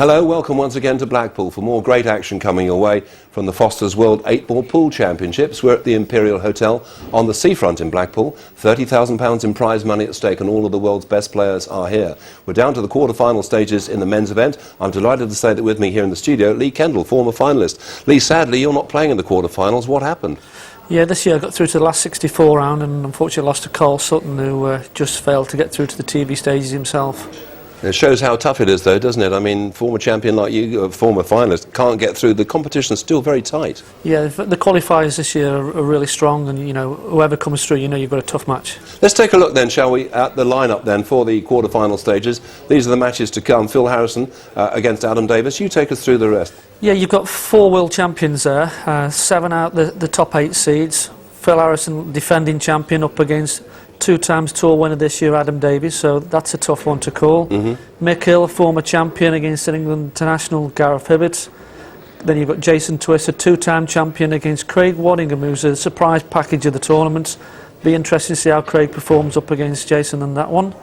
Hello, welcome once again to Blackpool for more great action coming your way from the Foster's World 8-Ball Pool Championships. We're at the Imperial Hotel on the seafront in Blackpool. £30,000 in prize money at stake and all of the world's best players are here. We're down to the quarter-final stages in the men's event. I'm delighted to say that with me here in the studio, Lee Kendall, former finalist. Lee, sadly, you're not playing in the quarter-finals. What happened? Yeah, this year I got through to the last 64 round and unfortunately lost to Carl Sutton, who just failed to get through to the TV stages himself. It shows how tough it is, though, doesn't it? I mean, former champion like you, a former finalist, can't get through. The competition's still very tight. Yeah, the qualifiers this year are really strong, and, you know, whoever comes through, you know you've got a tough match. Let's take a look then, shall we, at the lineup then for the quarter-final stages. These are the matches to come. Phil Harrison against Adam Davis. You take us through the rest. Yeah, you've got 4 world champions there, 7 out the top 8 seeds. Phil Harrison, defending champion, up against 2 times tour winner this year, Adam Davies, so that's a tough one to call. Mick Hill, former champion, against an England international, Gareth Hibbert. Then you've got Jason Twiss, a 2-time champion, against Craig Waddingham, who's a surprise package of the tournament. Be interesting to see how Craig performs up against Jason in that one.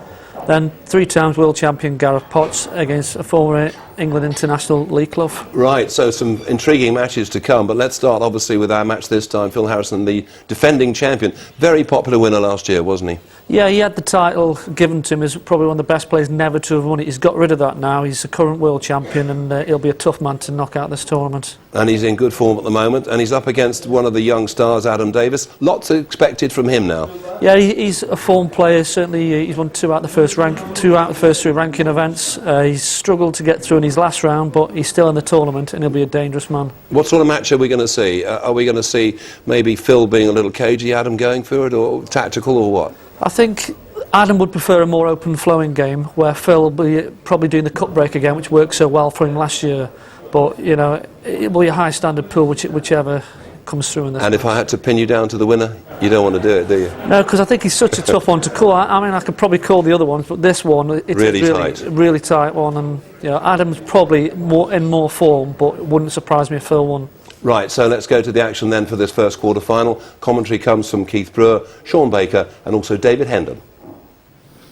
Then 3 times world champion Gareth Potts against a former England international, Lee Clough. Right, so some intriguing matches to come, but let's start obviously with our match this time. Phil Harrison, the defending champion, very popular winner last year, wasn't he? Yeah, he had the title given to him as probably one of the best players never to have won it. He's got rid of that now. He's the current world champion, and he'll be a tough man to knock out this tournament. And he's in good form at the moment, and he's up against one of the young stars, Adam Davis. Lots expected from him now. Yeah, he's a form player. Certainly, he's won 2 out of the first 3 ranking events. He's struggled to get through in his last round, but he's still in the tournament, and he'll be a dangerous man. What sort of match are we going to see? Are we going to see maybe Phil being a little cagey, Adam going for it, or tactical, or what? I think Adam would prefer a more open flowing game, where Phil will be probably doing the cut break again, which worked so well for him last year. But, you know, it will be a high standard pool, whichever comes through in this. And if I had to pin you down to the winner, you don't want to do it, do you? No, because I think he's such a tough one to call. I mean, I could probably call the other ones, but this one, it's really tight one. And, you know, Adam's probably in more form, but it wouldn't surprise me if Phil won. Right, so let's go to the action then for this first quarter-final. Commentary comes from Keith Brewer, Sean Baker and also David Hendon.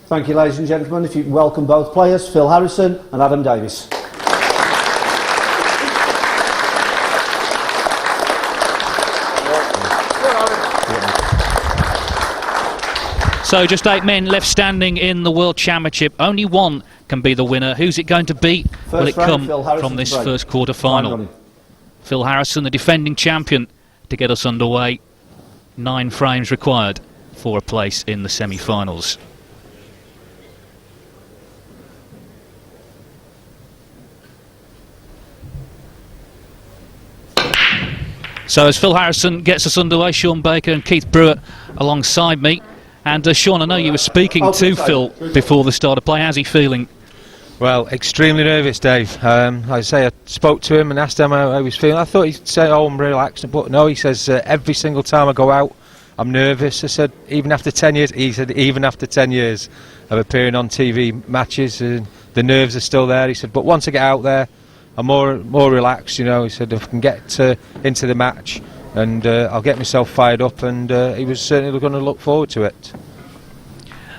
Thank you, ladies and gentlemen. If you can welcome both players, Phil Harrison and Adam Davis. So just 8 men left standing in the World Championship. Only one can be the winner. Who's it going to be? Will it come from this first quarter-final? Phil Harrison, the defending champion, to get us underway. 9 frames required for a place in the semi-finals. So as Phil Harrison gets us underway, Sean Baker and Keith Brewer alongside me. And Sean, I know you were speaking to Phil before the start of play. How's he feeling? Well, extremely nervous, Dave. Like I say, I spoke to him and asked him how he was feeling. I thought he'd say, oh, I'm relaxed, but no, he says every single time I go out, I'm nervous. I said, even after 10 years? He said, even after 10 years of appearing on TV matches, the nerves are still there. He said, but once I get out there, I'm more relaxed, you know. He said, if I can get into the match, and I'll get myself fired up, and he was certainly going to look forward to it.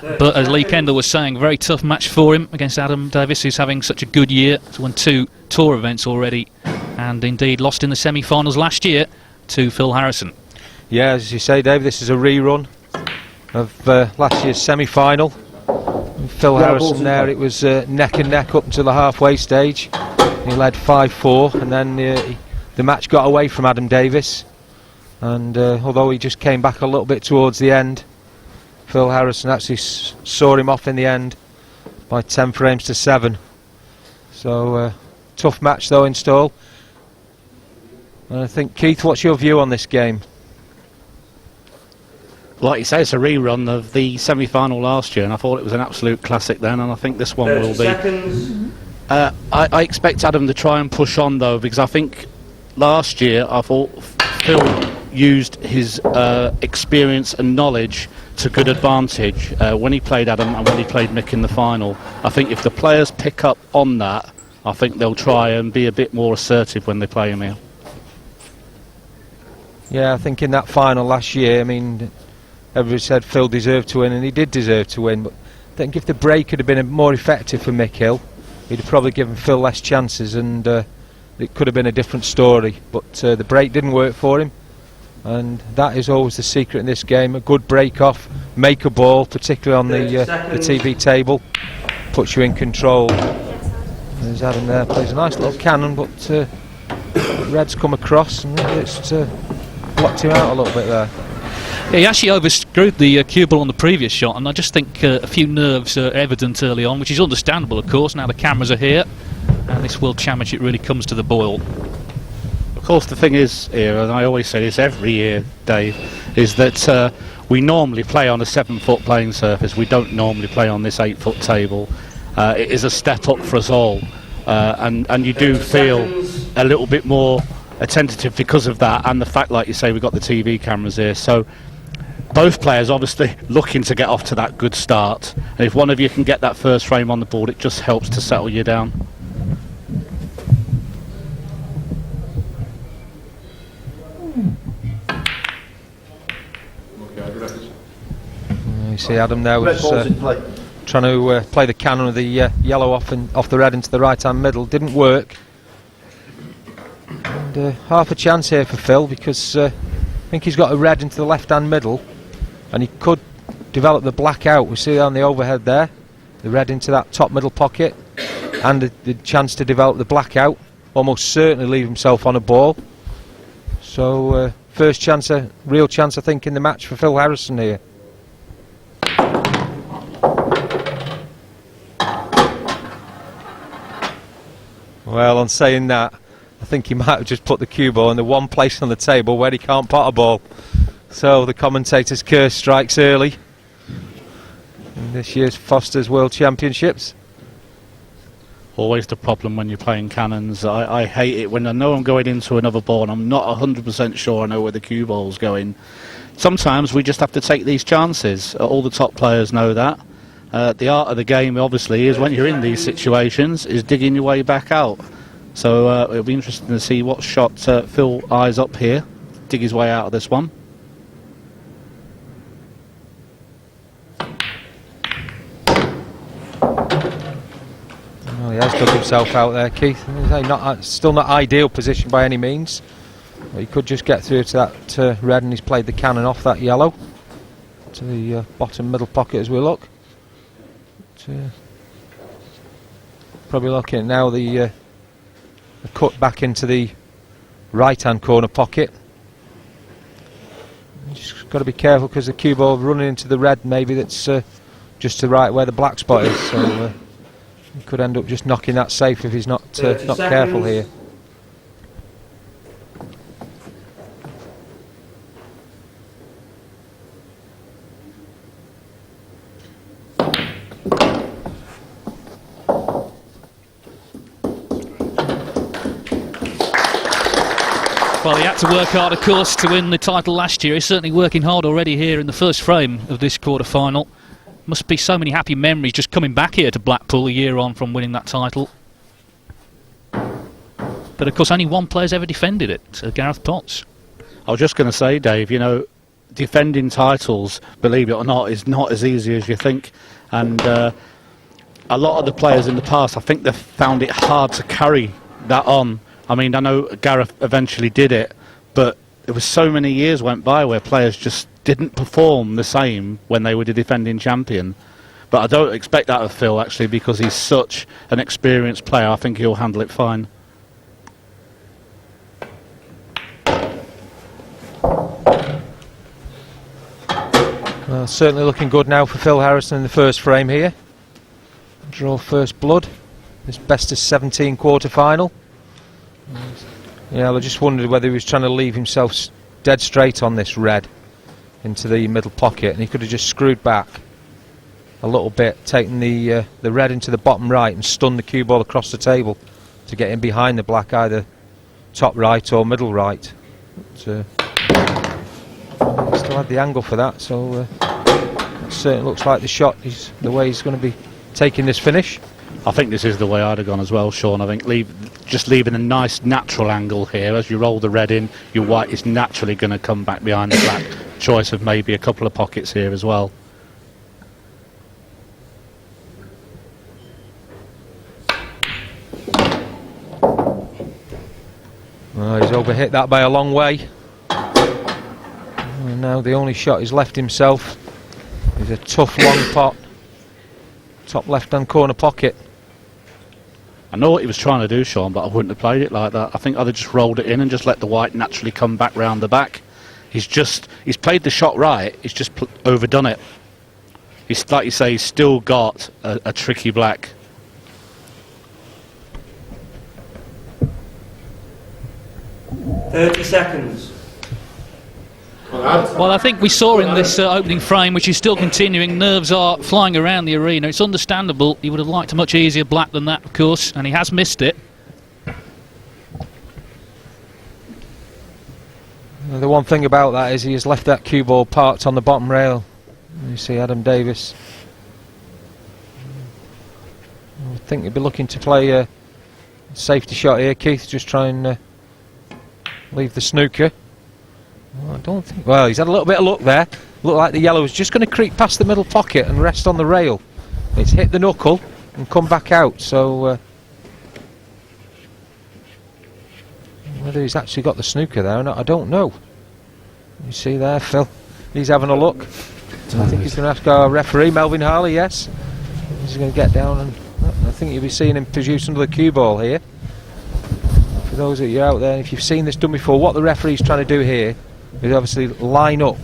But as Lee Kendall was saying, very tough match for him against Adam Davis, who's having such a good year. He's won 2 tour events already, and indeed lost in the semi-finals last year to Phil Harrison. Yeah, as you say, Dave, this is a rerun of last year's semi-final. Phil Harrison there, it was neck and neck up until the halfway stage. He led 5-4, and then the match got away from Adam Davis. And although he just came back a little bit towards the end, Phil Harrison actually saw him off in the end by 10 frames to 7. So tough match though in stall. And I think, Keith, what's your view on this game? Like you say, it's a rerun of the semi-final last year, and I thought it was an absolute classic then, and I think this one will be. I expect Adam to try and push on though, because I think last year I thought Phil used his experience and knowledge to good advantage when he played Adam and when he played Mick in the final. I think if the players pick up on that, I think they'll try and be a bit more assertive when they play him here. Yeah, I think in that final last year, I mean, everybody said Phil deserved to win, and he did deserve to win, but I think if the break had been more effective for Mick Hill, he'd have probably given Phil less chances, and it could have been a different story. But the break didn't work for him, and that is always the secret in this game. A good break off, make a ball, particularly on the TV table, puts you in control. There's Adam there, plays a nice little cannon, but Red's come across and it's blocked him out a little bit there. Yeah, he actually overscrewed the cue ball on the previous shot, and I just think a few nerves are evident early on, which is understandable, of course. Now the cameras are here, and this World Championship really comes to the boil. Of course, the thing is here, and I always say this every year, Dave, is that we normally play on a 7-foot playing surface. We don't normally play on this 8-foot table. It is a step up for us all, and you do feel a little bit more attentive because of that, and the fact, like you say, we've got the TV cameras here. So both players obviously looking to get off to that good start, and if one of you can get that first frame on the board, it just helps to settle you down. You see Adam there was trying to play the cannon with the yellow off the red into the right hand middle. Didn't work, and half a chance here for Phil, because I think he's got a red into the left hand middle, and he could develop the black out. We see on the overhead there, the red into that top middle pocket, and the chance to develop the black out. Almost certainly leave himself on a ball. So first chance, real chance I think in the match for Phil Harrison here. Well, on saying that, I think he might have just put the cue ball in the one place on the table where he can't pot a ball. So the commentator's curse strikes early in this year's Foster's World Championships. Always the problem when you're playing cannons. I hate it when I know I'm going into another ball and I'm not 100% sure I know where the cue ball's going. Sometimes we just have to take these chances. All the top players know that. The art of the game, obviously, is when you're in these situations, is digging your way back out. So it'll be interesting to see what shot Phil eyes up here, dig his way out of this one. Well, he has dug himself out there, Keith. Still not ideal position by any means. But he could just get through to that red, and he's played the cannon off that yellow to the bottom middle pocket as we look. Probably looking at now the cut back into the right hand corner pocket. You just got to be careful because the cue ball running into the red, maybe that's just to right where the black spot is, so he could end up just knocking that safe if he's not careful here. Well, he had to work hard, of course, to win the title last year. He's certainly working hard already here in the first frame of this quarter-final. Must be so many happy memories just coming back here to Blackpool a year on from winning that title. But, of course, only one player's ever defended it, Gareth Potts. I was just going to say, Dave, you know, defending titles, believe it or not, is not as easy as you think. And a lot of the players in the past, I think they've found it hard to carry that on. I mean, I know Gareth eventually did it, but there was so many years went by where players just didn't perform the same when they were the defending champion. But I don't expect that of Phil, actually, because he's such an experienced player. I think he'll handle it fine. Well, certainly looking good now for Phil Harrison in the first frame here. Draw first blood. This best of 17 quarter-final. Yeah, I just wondered whether he was trying to leave himself dead straight on this red into the middle pocket, and he could have just screwed back a little bit, taking the red into the bottom right and stunned the cue ball across the table to get in behind the black, either top right or middle right. But, he still had the angle for that, so it certainly looks like the shot is the way he's going to be taking this finish. I think this is the way I'd have gone as well, Sean. I think just leaving a nice natural angle here. As you roll the red in, your white is naturally going to come back behind the black. Choice of maybe a couple of pockets here as well. Oh, he's overhit that by a long way. And now the only shot he's left himself is a tough long pot. Top left-hand corner pocket. I know what he was trying to do, Sean, but I wouldn't have played it like that. I think I'd have just rolled it in and just let the white naturally come back round the back. He's played the shot right, he's just overdone it. He's, like you say, he's still got a tricky black. .30 Well, I think we saw in this opening frame, which is still continuing, nerves are flying around the arena. It's understandable. He would have liked a much easier black than that, of course, and he has missed it. The one thing about that is he has left that cue ball parked on the bottom rail. You see Adam Davis. I think he'd be looking to play a safety shot here. Keith, just try and leave the snooker. Well, I don't think. Well, he's had a little bit of luck there. Looked like the yellow was just going to creep past the middle pocket and rest on the rail. It's hit the knuckle and come back out. So whether he's actually got the snooker there or not, I don't know. You see there, Phil. He's having a look. I think he's going to ask our referee, Melvin Harley. Yes, he's going to get down and I think you'll be seeing him produce another cue ball here. For those of you out there, if you've seen this done before, what the referee's trying to do here is obviously line up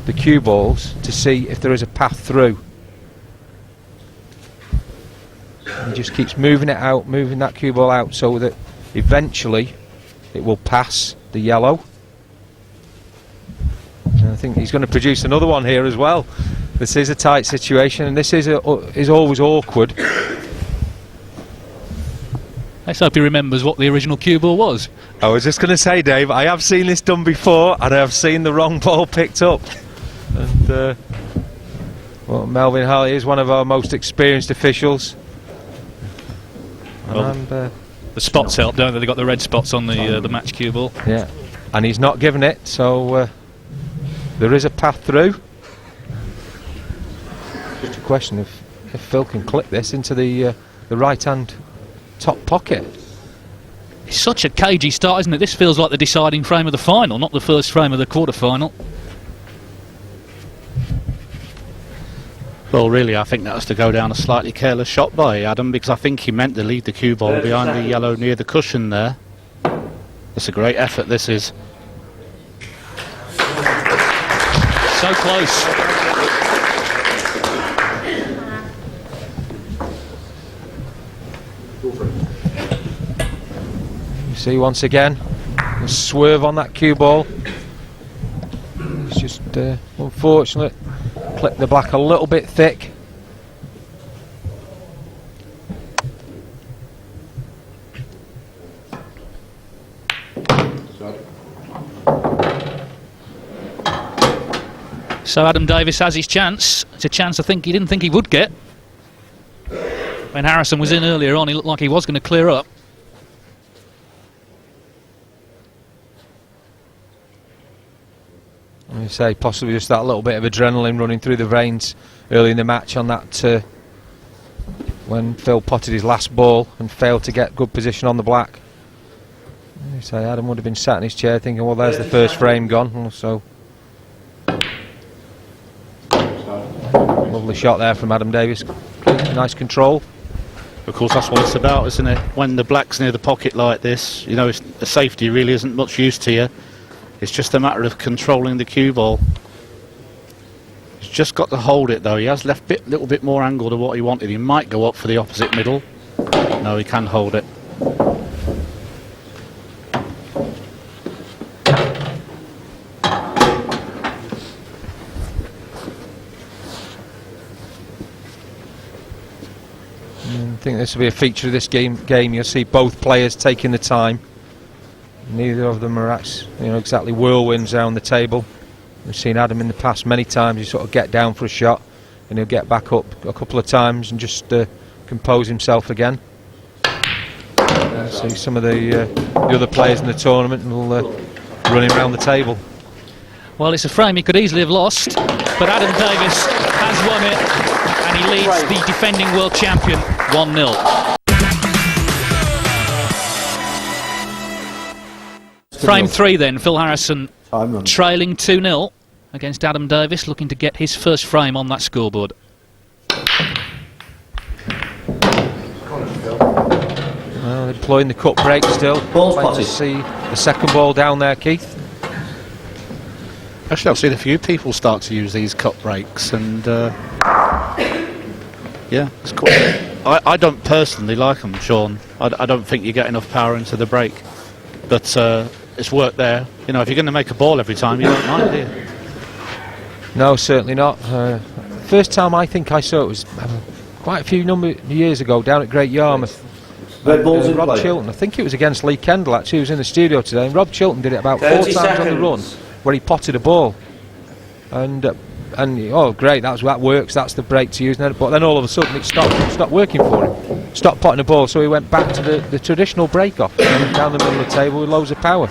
the cue balls to see if there is a path through. He just keeps moving it out, moving that cue ball out so that eventually it will pass the yellow. And I think he's going to produce another one here as well. This is a tight situation and this is always awkward. Let's hope he remembers what the original cue ball was. I was just going to say, Dave, I have seen this done before and I have seen the wrong ball picked up. And well, Melvin Harley is one of our most experienced officials. Well, and the spots help, don't they? They've got the red spots on the match cue ball. Yeah, and he's not given it, so there is a path through. Just a question if Phil can clip this into the right-hand top pocket. It's such a cagey start, isn't it? This feels like the deciding frame of the final, not the first frame of the quarter-final. Well, really, I think that was to go down a slightly careless shot by Adam, because I think he meant to leave the cue ball behind the yellow near the cushion there. It's a great effort, this is. So close. You see once again, a swerve on that cue ball. It's just unfortunate. Clip the black a little bit thick. So Adam Davis has his chance. It's a chance I think he didn't think he would get. When Harrison was in earlier on, he looked like he was going to clear up. I say possibly just that little bit of adrenaline running through the veins early in the match on that when Phil potted his last ball and failed to get good position on the black. I say Adam would have been sat in his chair thinking, well, there's the first frame gone. So lovely shot there from Adam Davis. Nice control. Of course, that's what it's about, isn't it? When the black's near the pocket like this, you know, the safety really isn't much use to you. It's just a matter of controlling the cue ball. He's just got to hold it though. He has left a little bit more angle to what he wanted. He might go up for the opposite middle. No, he can hold it. I think this will be a feature of this game. You'll see both players taking the time. Neither of them are exactly whirlwinds down the table. We've seen Adam in the past many times. He sort of get down for a shot and he'll get back up a couple of times and just compose himself again. See some of the other players in the tournament will running around the table. Well, it's a frame he could easily have lost, but Adam Davis has won it and he leads the defending world champion 1-0. Frame 3 then, Phil Harrison trailing 2-0 against Adam Davis, looking to get his first frame on that scoreboard. Well, employing the cut break still. Playing to see the second ball down there, Keith. Actually, I've seen a few people start to use these cut breaks, and yeah, it's cool. I don't personally like them, Sean. I don't think you get enough power into the break, but it's worked there. You know, if you're going to make a ball every time, you don't mind, do you? No, certainly not. First time I think I saw it was quite a few years ago down at Great Yarmouth. Red balls in Rob play. Chilton, I think it was against Lee Kendall actually, he was in the studio today, and Rob Chilton did it about 4 times on the run where he potted a ball. And oh great, that works, that's the break to use. But then all of a sudden it stopped working for him. Stopped potting a ball, so he went back to the traditional break off down the middle of the table with loads of power.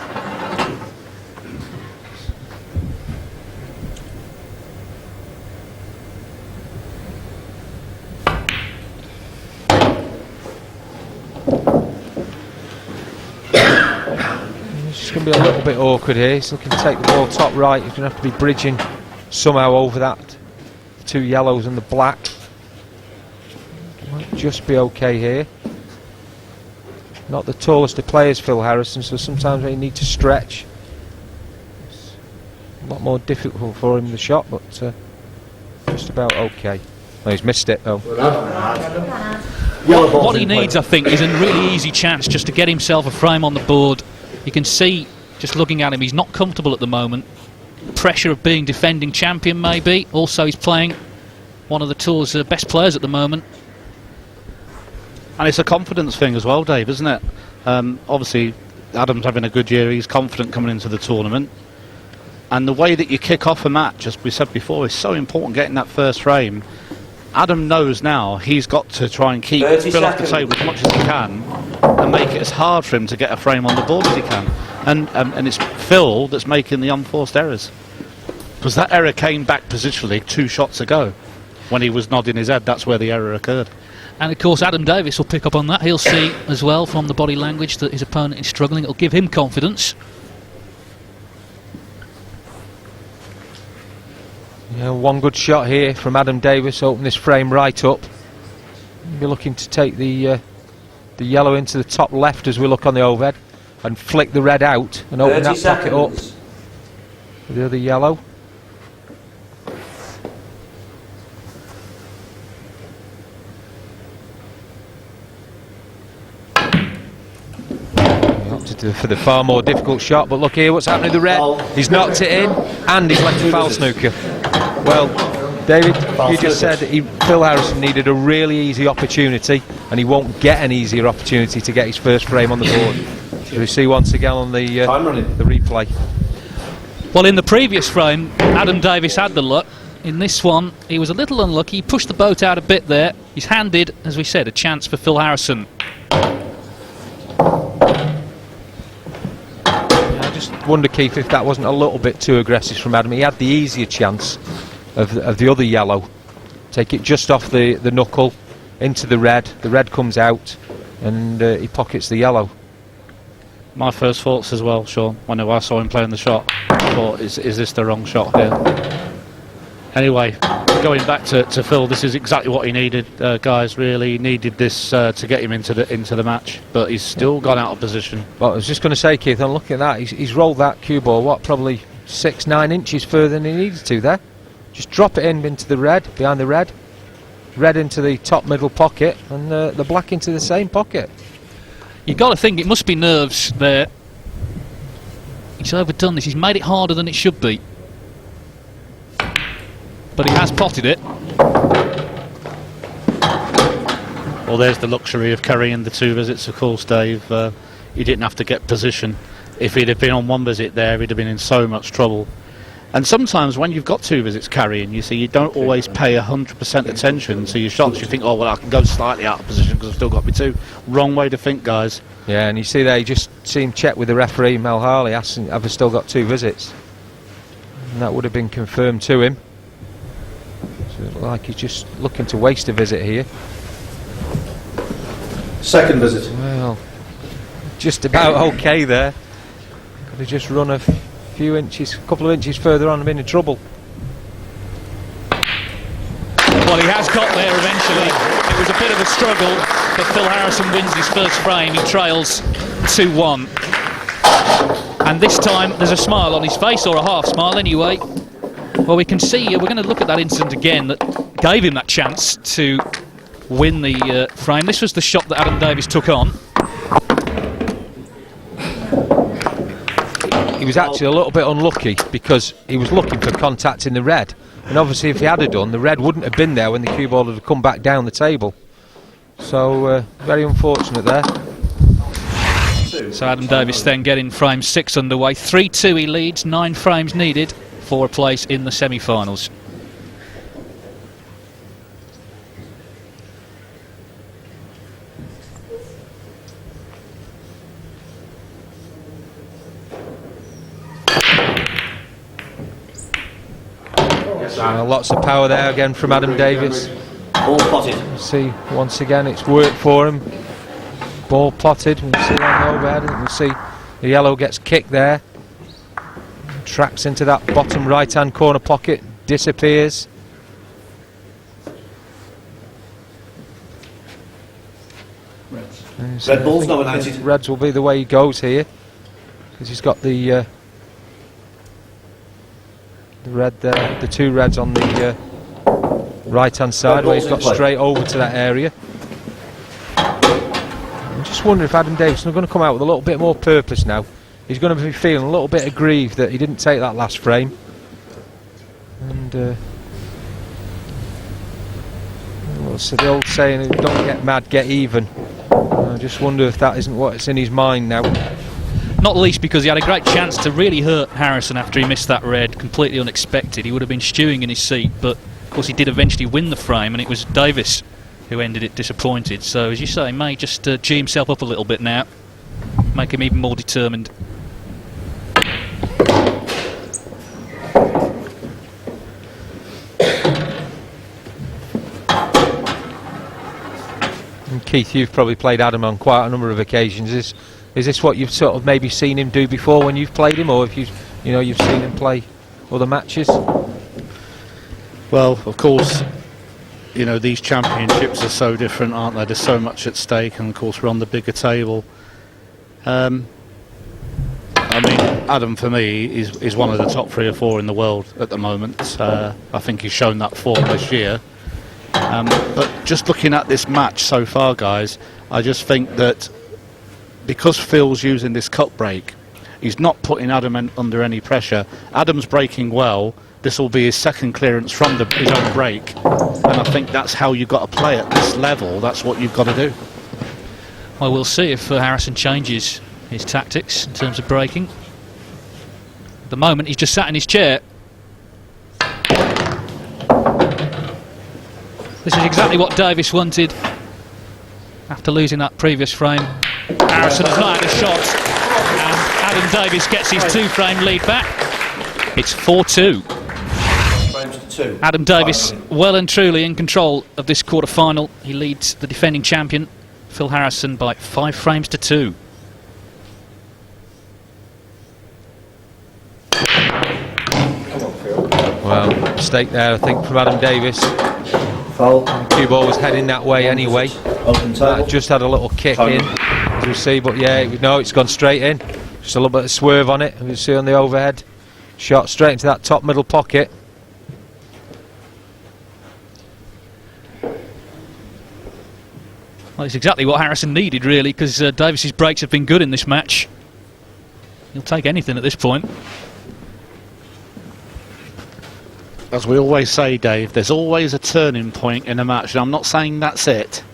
It's going to be a little bit awkward here. He's looking to take the ball top right. He's going to have to be bridging somehow over that. The 2 yellows and the black. Might just be okay here. Not the tallest of players, Phil Harrison, so sometimes they need to stretch. It's a lot more difficult for him, the shot, but just about okay. Oh, he's missed it though. What he needs, I think, is a really easy chance just to get himself a frame on the board. You can see, just looking at him, he's not comfortable at the moment. Pressure of being defending champion, maybe. Also, he's playing one of the tour's best players at the moment. And it's a confidence thing as well, Dave, isn't it? Obviously, Adam's having a good year. He's confident coming into the tournament. And the way that you kick off a match, as we said before, is so important, getting that first frame. Adam knows now he's got to try and keep Phil off the table as much as he can and make it as hard for him to get a frame on the board as he can. And it's Phil that's making the unforced errors. Because that error came back positionally 2 shots ago. When he was nodding his head, that's where the error occurred. And of course Adam Davis will pick up on that. He'll see as well from the body language that his opponent is struggling. It'll give him confidence. Yeah, one good shot here from Adam Davis, open this frame right up. We'll be looking to take the yellow into the top left as we look on the overhead and flick the red out and open that pocket up with the other yellow. Opted for the far more difficult shot, but look here what's happening to the red. He's knocked it in and he's left a foul snooker. Well, David, you just said Phil Harrison needed a really easy opportunity, and he won't get an easier opportunity to get his first frame on the board. So we see once again on the replay. Well, in the previous frame, Adam Davis had the luck. In this one, he was a little unlucky. He pushed the boat out a bit there. He's handed, as we said, a chance for Phil Harrison. I just wonder, Keith, if that wasn't a little bit too aggressive from Adam. He had the easier chance of the other yellow. Take it just off the knuckle into the red comes out and he pockets the yellow. My first thoughts as well, Sean, when I saw him playing the shot, I thought, is this the wrong shot here? Anyway, going back to Phil, this is exactly what he needed, guys. Really needed this to get him into the match, but he's still gone out of position. Well, I was just going to say, Keith, I'm looking at that. He's rolled that cue ball, what, probably 6-9 inches further than he needed to there. Just drop it into the red, behind the red into the top middle pocket, and the black into the same pocket. You've got to think it must be nerves there. He's overdone this. He's made it harder than it should be. But he has potted it. Well, there's the luxury of carrying the 2 visits, of course, Dave. He didn't have to get position. If he'd have been on 1 visit there, he'd have been in so much trouble. And sometimes when you've got 2 visits carrying, you see, you don't always pay 100% attention to your shots. You think, oh, well, I can go slightly out of position because I've still got me 2. Wrong way to think, guys. Yeah, and you see there, you just see him check with the referee, Mel Harley, asking, have I still got 2 visits? And that would have been confirmed to him. So it looks like he's just looking to waste a visit here. Second visit. Well, just about okay there. They just run a few inches, a couple of inches further on, and been in trouble. Well, he has got there eventually. It was a bit of a struggle, but Phil Harrison wins his first frame. He trails 2-1. And this time there's a smile on his face, or a half smile anyway. Well, we can see, we're going to look at that incident again that gave him that chance to win the frame. This was the shot that Adam Davis took on. He was actually a little bit unlucky because he was looking for contact in the red, and obviously if he had done, the red wouldn't have been there when the cue ball had come back down the table. So very unfortunate there. So Adam Davis then getting frame 6 underway. 3-2 he leads, 9 frames needed for a place in the semi-finals. Lots of power there again from Adam Davis. Ball plotted. See, once again it's worked for him. Ball plotted, we'll see on the overhead, and we'll see the yellow gets kicked there. Tracks into that bottom right hand corner pocket, disappears. Red ball's nominated. Reds will be the way he goes here, because he's got the red there, the 2 reds on the right hand side, where he's got straight over to that area. I'm just wondering if Adam Davis is going to come out with a little bit more purpose now. He's going to be feeling a little bit aggrieved that he didn't take that last frame. And well, so the old saying, don't get mad, get even. I just wonder if that isn't what's in his mind now. Not least because he had a great chance to really hurt Harrison after he missed that red, completely unexpected. He would have been stewing in his seat, but of course he did eventually win the frame, and it was Davis who ended it disappointed. So as you say, may just gee himself up a little bit now, make him even more determined. And Keith, you've probably played Adam on quite a number of occasions. Is this what you've sort of maybe seen him do before when you've played him, or if you've seen him play other matches? Well, of course, you know, these championships are so different, aren't they? There's so much at stake, and of course we're on the bigger table. I mean, Adam for me is one of the top 3 or 4 in the world at the moment. I think he's shown that form this year. But just looking at this match so far, guys, I just think that because Phil's using this cut break, he's not putting Adam under any pressure. Adam's breaking well. This will be his second clearance from his own break, and I think that's how you've got to play at this level. That's what you've got to do. Well, we'll see if Harrison changes his tactics in terms of breaking. At the moment, he's just sat in his chair. This is exactly what Davis wanted after losing that previous frame. Harrison has not had a shot, and Adam Davis gets his 2-frame lead back. It's 4-2. Adam Davis well and truly in control of this quarter-final. He leads the defending champion, Phil Harrison, by 5 frames to 2. Well, mistake there, I think, from Adam Davis. Foul. Cue ball was heading that way anyway. Just had a little kick in, as you see, but yeah, no, it's gone straight in. Just a little bit of swerve on it, as you see on the overhead. Shot straight into that top middle pocket. Well, it's exactly what Harrison needed, really, because Davis's breaks have been good in this match. He'll take anything at this point. As we always say, Dave, there's always a turning point in a match, and I'm not saying that's it,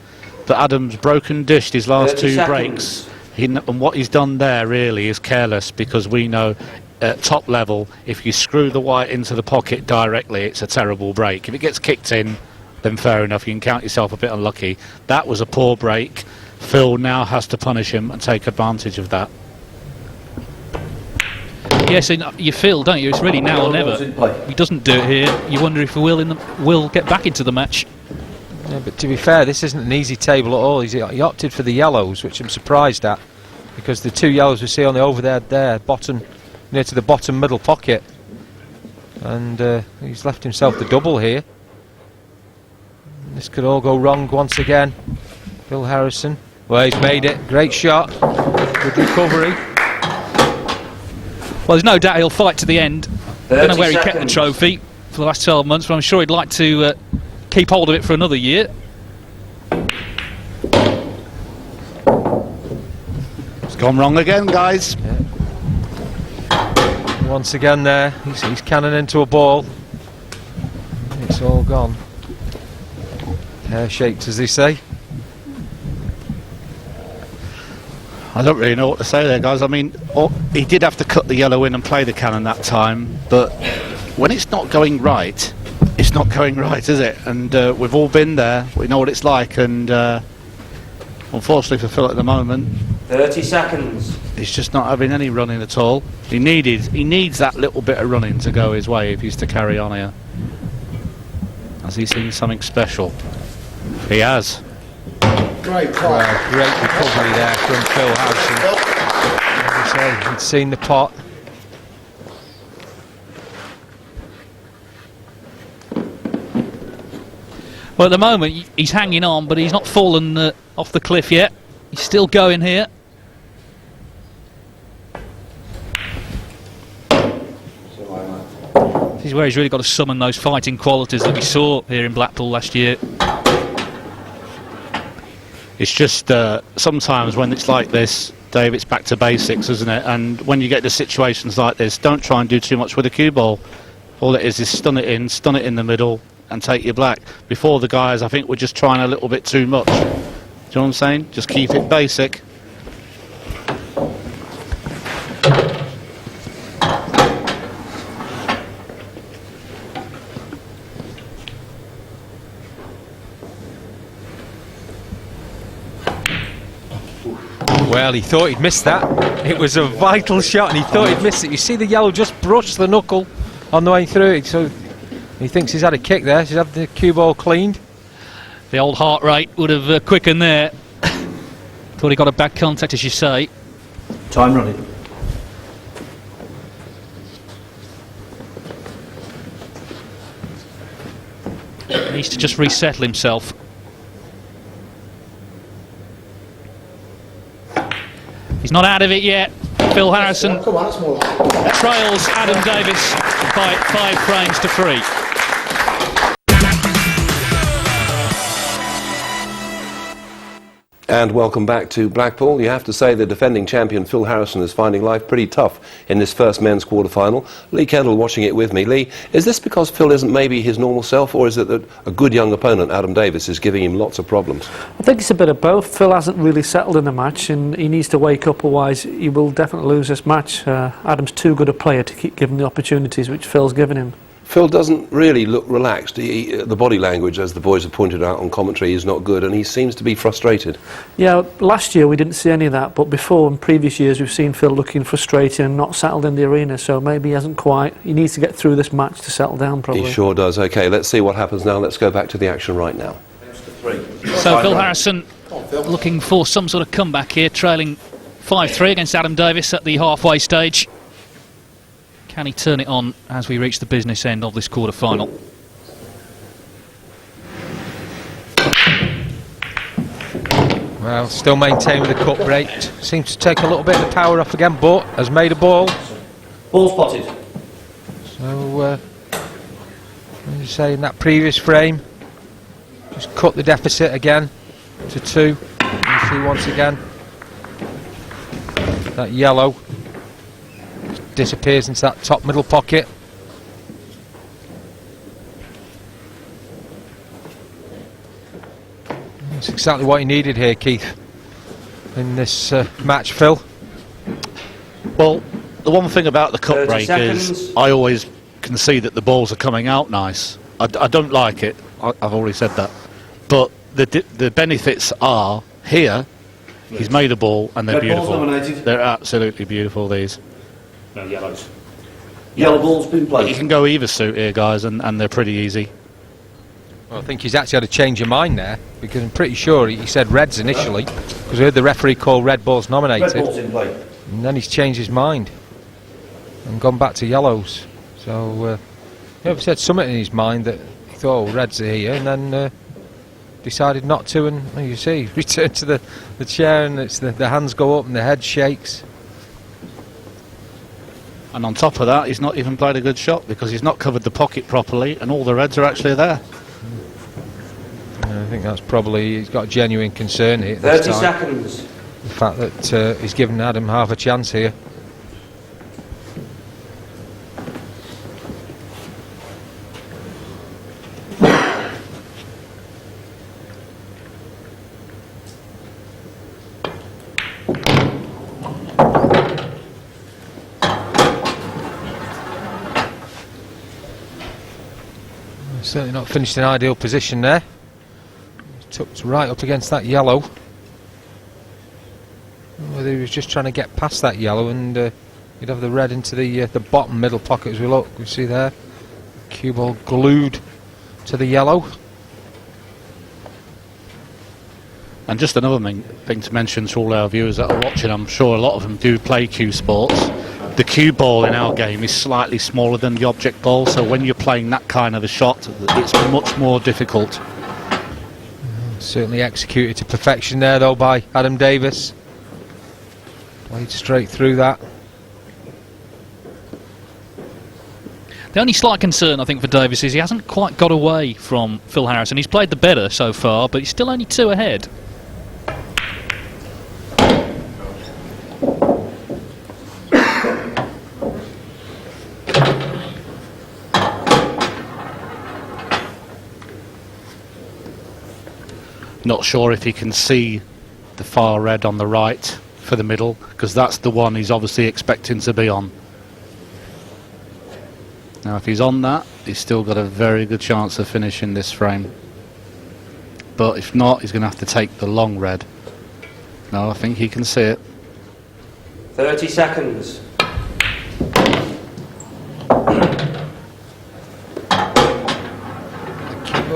but Adam's broken dished his last 2 breaks, and what he's done there really is careless, because we know at top level, if you screw the white into the pocket directly, it's a terrible break. If it gets kicked in, then fair enough, you can count yourself a bit unlucky. That was a poor break. Phil now has to punish him and take advantage of that. Yes, and you feel, don't you? It's really now or never. He doesn't do it here. You wonder if he will get back into the match. Yeah, but to be fair, this isn't an easy table at all. He opted for the yellows, which I'm surprised at, because the 2 yellows we see on the overhead there, bottom near to the bottom middle pocket. And he's left himself the double here. This could all go wrong once again. Phil Harrison. Well, he's made it. Great shot. Good recovery. Well, there's no doubt he'll fight to the end. I don't know where he kept the trophy for the last 12 months, but I'm sure he'd like to keep hold of it for another year. It's gone wrong again, guys. Yeah. Once again there, he's cannon into a ball. It's all gone. Pear-shaped, as they say. I don't really know what to say there, guys. I mean, he did have to cut the yellow in and play the cannon that time, but when it's not going right, it's not going right, is it? And we've all been there. We know what it's like, and unfortunately for Phil at the moment, 30 seconds. He's just not having any running at all. He needs that little bit of running to go his way if he's to carry on here. Has he seen something special? He has. Great recovery there from Phil Harrison. As I say, he'd seen the pot. Well, at the moment he's hanging on, but he's not fallen off the cliff yet. He's still going here. This is where he's really got to summon those fighting qualities that we saw here in Blackpool last year. It's just sometimes when it's like this, Dave, it's back to basics, isn't it? And when you get to situations like this, don't try and do too much with a cue ball. All it is stun it in the middle and take your black. Before, the guys, I think, were just trying a little bit too much. Do you know what I'm saying? Just keep it basic. Well, he thought he'd missed that. It was a vital shot and he thought he'd missed it. You see the yellow just brush the knuckle on the way through it, so he thinks he's had a kick there. He's had the cue ball cleaned. The old heart rate would have quickened there. Thought he got a bad contact, as you say. Time running. He needs to just resettle himself. He's not out of it yet. Phil Harrison trails Adam Davis by 5 frames to 3. And welcome back to Blackpool. You have to say the defending champion Phil Harrison is finding life pretty tough in this first men's quarter-final. Lee Kendall watching it with me. Lee, is this because Phil isn't maybe his normal self, or is it that a good young opponent, Adam Davis, is giving him lots of problems? I think it's a bit of both. Phil hasn't really settled in the match and he needs to wake up, otherwise he will definitely lose this match. Adam's too good a player to keep giving the opportunities which Phil's given him. Phil doesn't really look relaxed. The body language, as the boys have pointed out on commentary, is not good, and he seems to be frustrated. Yeah, last year we didn't see any of that, but before, in previous years, we've seen Phil looking frustrated and not settled in the arena, so maybe he hasn't quite. He needs to get through this match to settle down, probably. He sure does. OK, let's see what happens now. Let's go back to the action right now. So Phil Harrison looking for some sort of comeback here, trailing 5-3 against Adam Davis at the halfway stage. Can he turn it on as we reach the business end of this quarter-final? Well, still maintaining the cut break. Seems to take a little bit of the power off again, but has made a ball. Ball spotted. So, as you say, in that previous frame, just cut the deficit again to 2. You see once again that yellow disappears into that top middle pocket. That's exactly what he needed here, Keith, in this match, Phil. Well, the one thing about the cut 30 break seconds. is I always can see that the balls are coming out nice. I don't like it, I've already said that, but the benefits are here. He's made a ball and they're Red balls beautiful. nominated. They're absolutely beautiful, these. No yellows. Yellow ball's been played. You can go either suit here, guys, and they're pretty easy. Well, I think he's actually had a change of mind there, because I'm pretty sure he said reds initially, because we heard the referee call red balls nominated, Red ball's in play. and then he's changed his mind. and gone back to yellows. So he said something in his mind that he thought, oh, reds are here, and then decided not to, and well, you see, returned to the chair, and it's the hands go up and the head shakes. And on top of that, he's not even played a good shot because he's not covered the pocket properly, and all the reds are actually there. I think that's probably, he's got a genuine concern here. 30 seconds. The fact that he's given Adam half a chance here. Certainly not finished in ideal position there. Tucked right up against that yellow. Whether he was just trying to get past that yellow, and he'd have the red into the bottom middle pocket as we look. We see there, cue ball glued to the yellow. And just another thing to mention to all our viewers that are watching, I'm sure a lot of them do play cue sports. The cue ball in our game is slightly smaller than the object ball, so when you're playing that kind of a shot, it's much more difficult. Certainly executed to perfection there though by Adam Davis. Played straight through that. The only slight concern, I think, for Davis is he hasn't quite got away from Phil Harrison. He's played the better so far, but he's still only 2 ahead. Not sure if he can see the far red on the right for the middle, because that's the one he's obviously expecting to be on. Now if he's on that, he's still got a very good chance of finishing this frame. But if not, he's going to have to take the long red. No, I think he can see it. 30 seconds.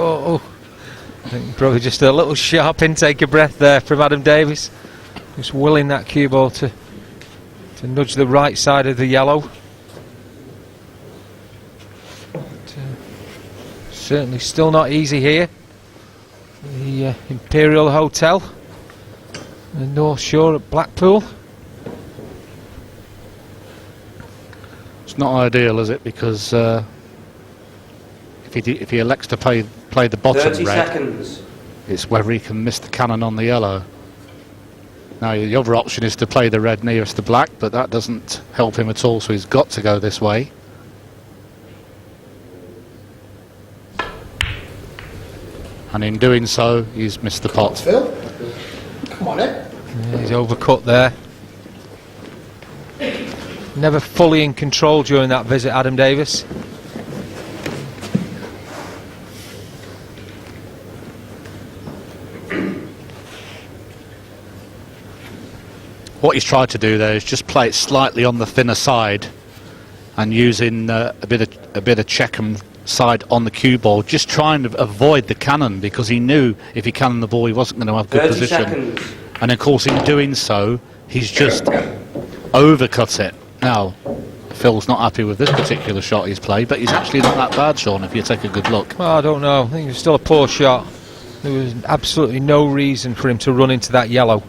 Oh, I think probably just a little sharp intake of breath there from Adam Davis. Just willing that cue ball to nudge the right side of the yellow. But, certainly still not easy here. The Imperial Hotel, the North Shore at Blackpool. It's not ideal, is it? Because if he elects to play the bottom 30 red, seconds. it's whether he can miss the cannon on the yellow. Now the other option is to play the red nearest the black, but that doesn't help him at all, so he's got to go this way. And in doing so, he's missed the pot. Phil, come on in. Yeah, he's overcut there. Never fully in control during that visit, Adam Davis. What he's tried to do there is just play it slightly on the thinner side, and using a bit of Checkham side on the cue ball, just trying to avoid the cannon, because he knew if he cannoned the ball he wasn't going to have good 30 position. seconds. And of course in doing so he's just overcut it. Now Phil's not happy with this particular shot he's played, but he's actually not that bad, Sean, if you take a good look. Well, I don't know. I think it was still a poor shot. There was absolutely no reason for him to run into that yellow.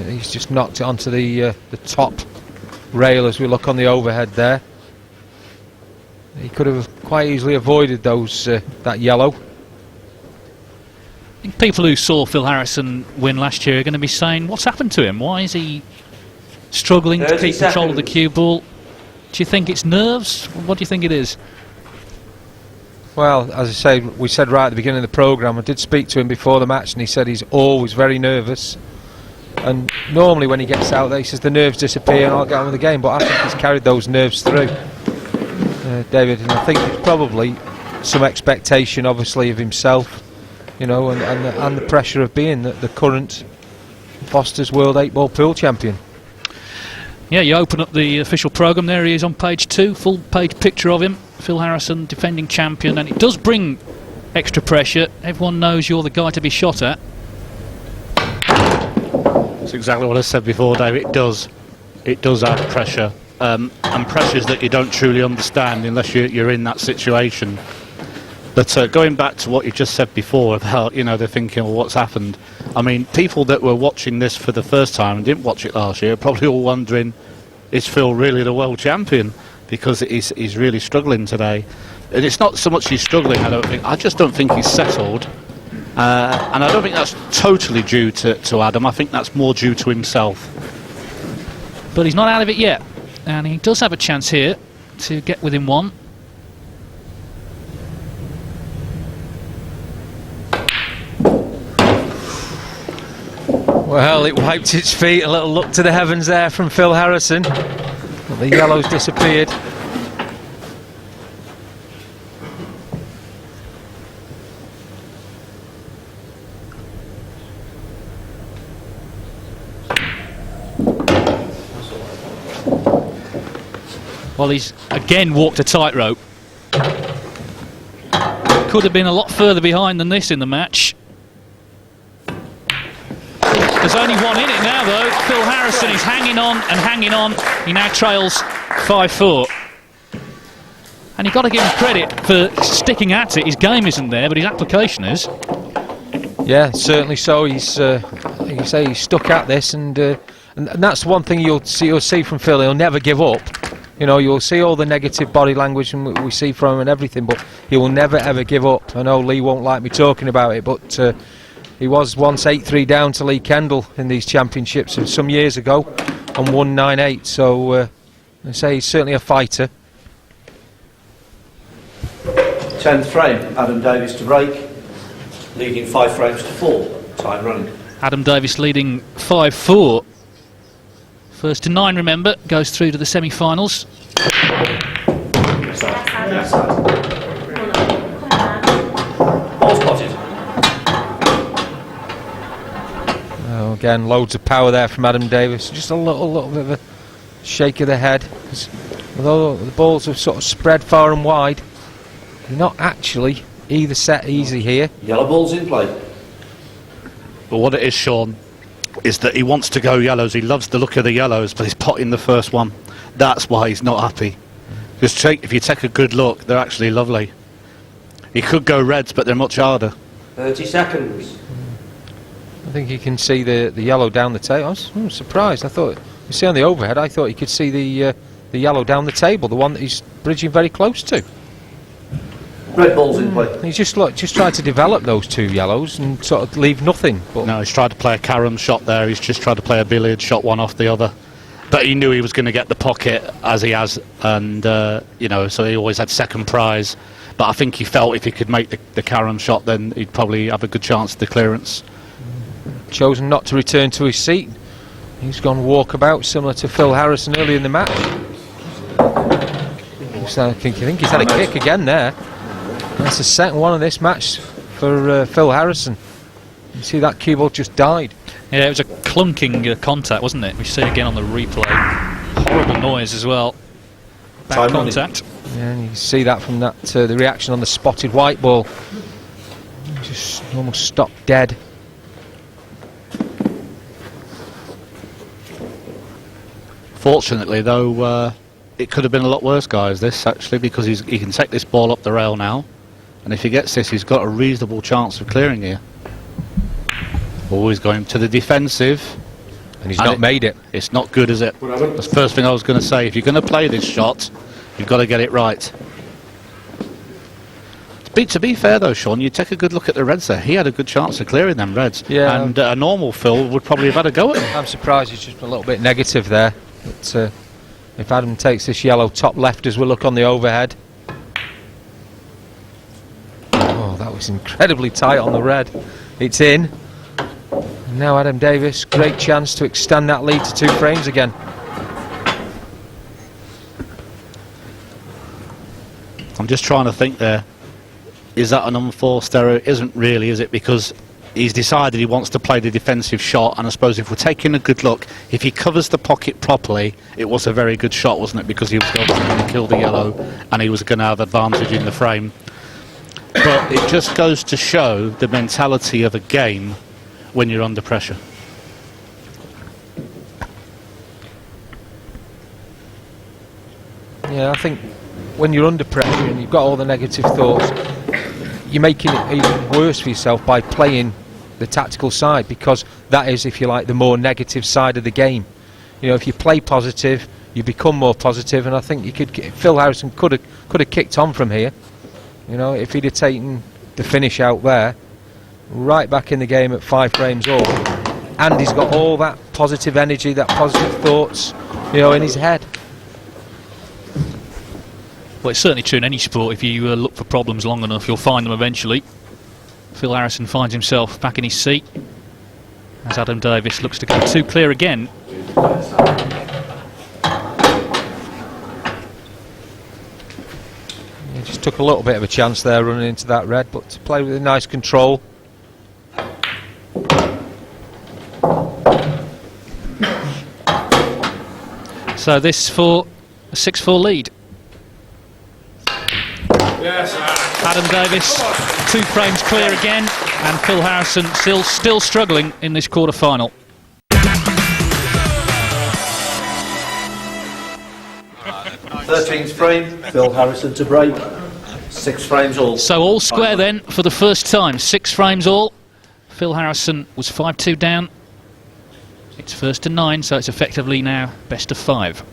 He's just knocked it onto the top rail as we look on the overhead there. He could have quite easily avoided those that yellow. I think people who saw Phil Harrison win last year are going to be saying, what's happened to him? Why is he struggling to keep control of the cue ball? Do you think it's nerves? What do you think it is? Well, as I say, we said right at the beginning of the programme, I did speak to him before the match, and he said he's always very nervous. And normally when he gets out there, he says the nerves disappear and I'll get on with the game, but I think he's carried those nerves through, David, and I think it's probably some expectation, obviously, of himself, you know, and the pressure of being the current Foster's World 8-Ball Pool Champion. Yeah, you open up the official programme, there he is on page 2, full page picture of him, Phil Harrison, defending champion, and it does bring extra pressure. Everyone knows you're the guy to be shot at. That's exactly what I said before, Dave. It does add pressure and pressures that you don't truly understand unless you're in that situation. But going back to what you just said before about, you know, they're thinking, well, what's happened? I mean, people that were watching this for the first time and didn't watch it last year are probably all wondering, is Phil really the world champion? Because he's really struggling today. And it's not so much he's struggling, I just don't think he's settled. And I don't think that's totally due to Adam. I think that's more due to himself. But he's not out of it yet. And he does have a chance here to get within one. Well, it wiped its feet. A little look to the heavens there from Phil Harrison. But the yellow's disappeared. Well, he's again walked a tightrope. Could have been a lot further behind than this in the match. There's only one in it now, though. Phil Harrison is hanging on and hanging on. He now trails 5-4. And you've got to give him credit for sticking at it. His game isn't there, but his application is. Yeah, certainly so. He's, like you say, he's stuck at this, and that's one thing you'll see from Phil. He'll never give up. You know, you'll see all the negative body language and we see from him and everything, but he will never ever give up. I know Lee won't like me talking about it, but he was once 8-3 down to Lee Kendall in these championships some years ago and won 9-8. So I say he's certainly a fighter. 10th frame, Adam Davis to break, leading 5 frames to 4. Time running. Adam Davis leading 5-4. First to 9, remember, goes through to the semi-finals. Ball spotted. Oh, again, loads of power there from Adam Davis. Just a little bit of a shake of the head. Although the balls have sort of spread far and wide, they're not actually either set easy here. Yellow ball's in play. But what it is, Sean, is that he wants to go yellows. He loves the look of the yellows, but he's potting the first one. That's why he's not happy. Just if you take a good look, they're actually lovely. He could go reds, but they're much harder. 30 seconds. I think you can see the yellow down the table. I was surprised. I thought, you see on the overhead, I thought you could see the yellow down the table, the one that he's bridging very close to. Red ball's in play. He's just tried to develop those two yellows and sort of leave nothing. But No, he's tried to play a carom shot there. He's just tried to play a billiard shot, one off the other. But he knew he was going to get the pocket, as he has, and you know, so he always had second prize. But I think he felt if he could make the carom shot, then he'd probably have a good chance at the clearance. chosen not to return to his seat. He's gone walkabout, similar to Phil Harrison early in the match. I think he's had a kick again there. That's the second one of this match for Phil Harrison. You see that cue ball just died. Yeah, it was a clunking contact, wasn't it? We see again on the replay. Horrible noise as well. Back contact. Yeah, and you see that from that the reaction on the spotted white ball. Just almost stopped dead. Fortunately, though, it could have been a lot worse, guys, this, actually, because he can take this ball up the rail now, and if he gets this, he's got a reasonable chance of clearing here. Always going to the defensive. And he's not made it. It's not good, is it? That's the first thing I was going to say. If you're going to play this shot, you've got to get it right. To be fair, though, Sean, you take a good look at the reds there. He had a good chance of clearing them reds. Yeah. And a normal Phil would probably have had a go at him. I'm surprised he's just a little bit negative there. But if Adam takes this yellow top left as we look on the overhead. Oh, that was incredibly tight on the red. It's in. And now Adam Davis, great chance to extend that lead to 2 frames again. I'm just trying to think there. Is that an unforced error? Isn't really, is it? Because he's decided he wants to play the defensive shot, and I suppose if we're taking a good look, if he covers the pocket properly, it was a very good shot, wasn't it? Because he was going to kill the yellow, and he was going to have advantage in the frame. But it just goes to show the mentality of a game when you're under pressure. Yeah, I think when you're under pressure and you've got all the negative thoughts, you're making it even worse for yourself by playing the tactical side, because that is, if you like, the more negative side of the game. You know, if you play positive, you become more positive, and I think you could Phil Harrison could have kicked on from here. You know, if he'd have taken the finish out there, right back in the game at 5 frames all, and he's got all that positive energy, that positive thoughts, you know, in his head. Well, it's certainly true in any sport. If you look for problems long enough, you'll find them eventually. Phil Harrison finds himself back in his seat as Adam Davis looks to go too clear again. He just took a little bit of a chance there running into that red, but to play with a nice control. So this for a 6-4 lead. Adam Davis 2 frames clear again, and Phil Harrison still struggling in this quarter-final. 13th frame, Phil Harrison to break. 6 frames all. So all square then for the first time, 6 frames all. Phil Harrison was 5-2 down. It's first to 9, so it's effectively now best of 5.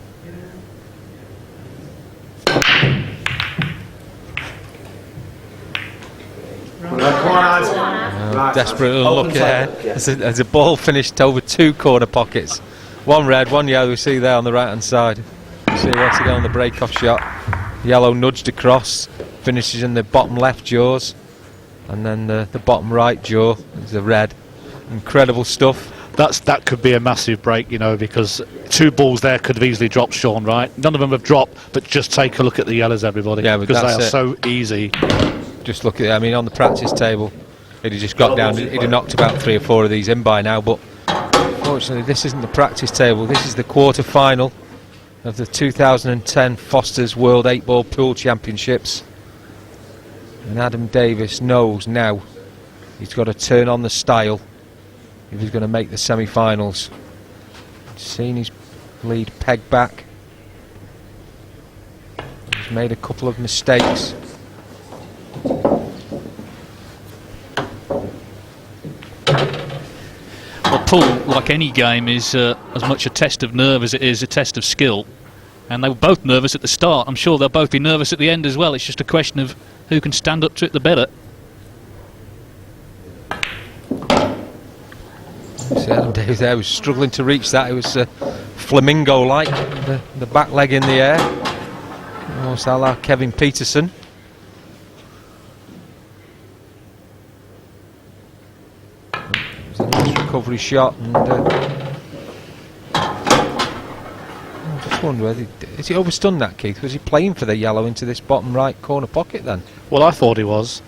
Desperate little look there. As a ball finished over 2 corner pockets. One red, one yellow, we see there on the right hand side. You see once again on the break-off shot. Yellow nudged across, finishes in the bottom left jaws, and then the bottom right jaw is the red. Incredible stuff. That could be a massive break, you know, because 2 balls there could have easily dropped, Sean, right? None of them have dropped, but just take a look at the yellows, everybody. Yeah, because they are so easy. Just look at it. I mean, on the practice table, he'd have just got down, he'd have knocked about 3 or 4 of these in by now, but unfortunately this isn't the practice table, this is the quarter-final of the 2010 Foster's World 8-Ball Pool Championships. And Adam Davis knows now he's got to turn on the style if he's going to make the semi-finals. Seen his lead peg back. He's made a couple of mistakes. Well, pool, like any game, is as much a test of nerve as it is a test of skill. And they were both nervous at the start. I'm sure they'll both be nervous at the end as well. It's just a question of who can stand up to it the better. See, Adam Davis there was struggling to reach that. It was flamingo-like, the back leg in the air. Almost a la Kevin Peterson. It was a nice recovery shot, and I just wonder whether is he overstunned that, Keith? Was he playing for the yellow into this bottom right corner pocket then? Well, I thought he was,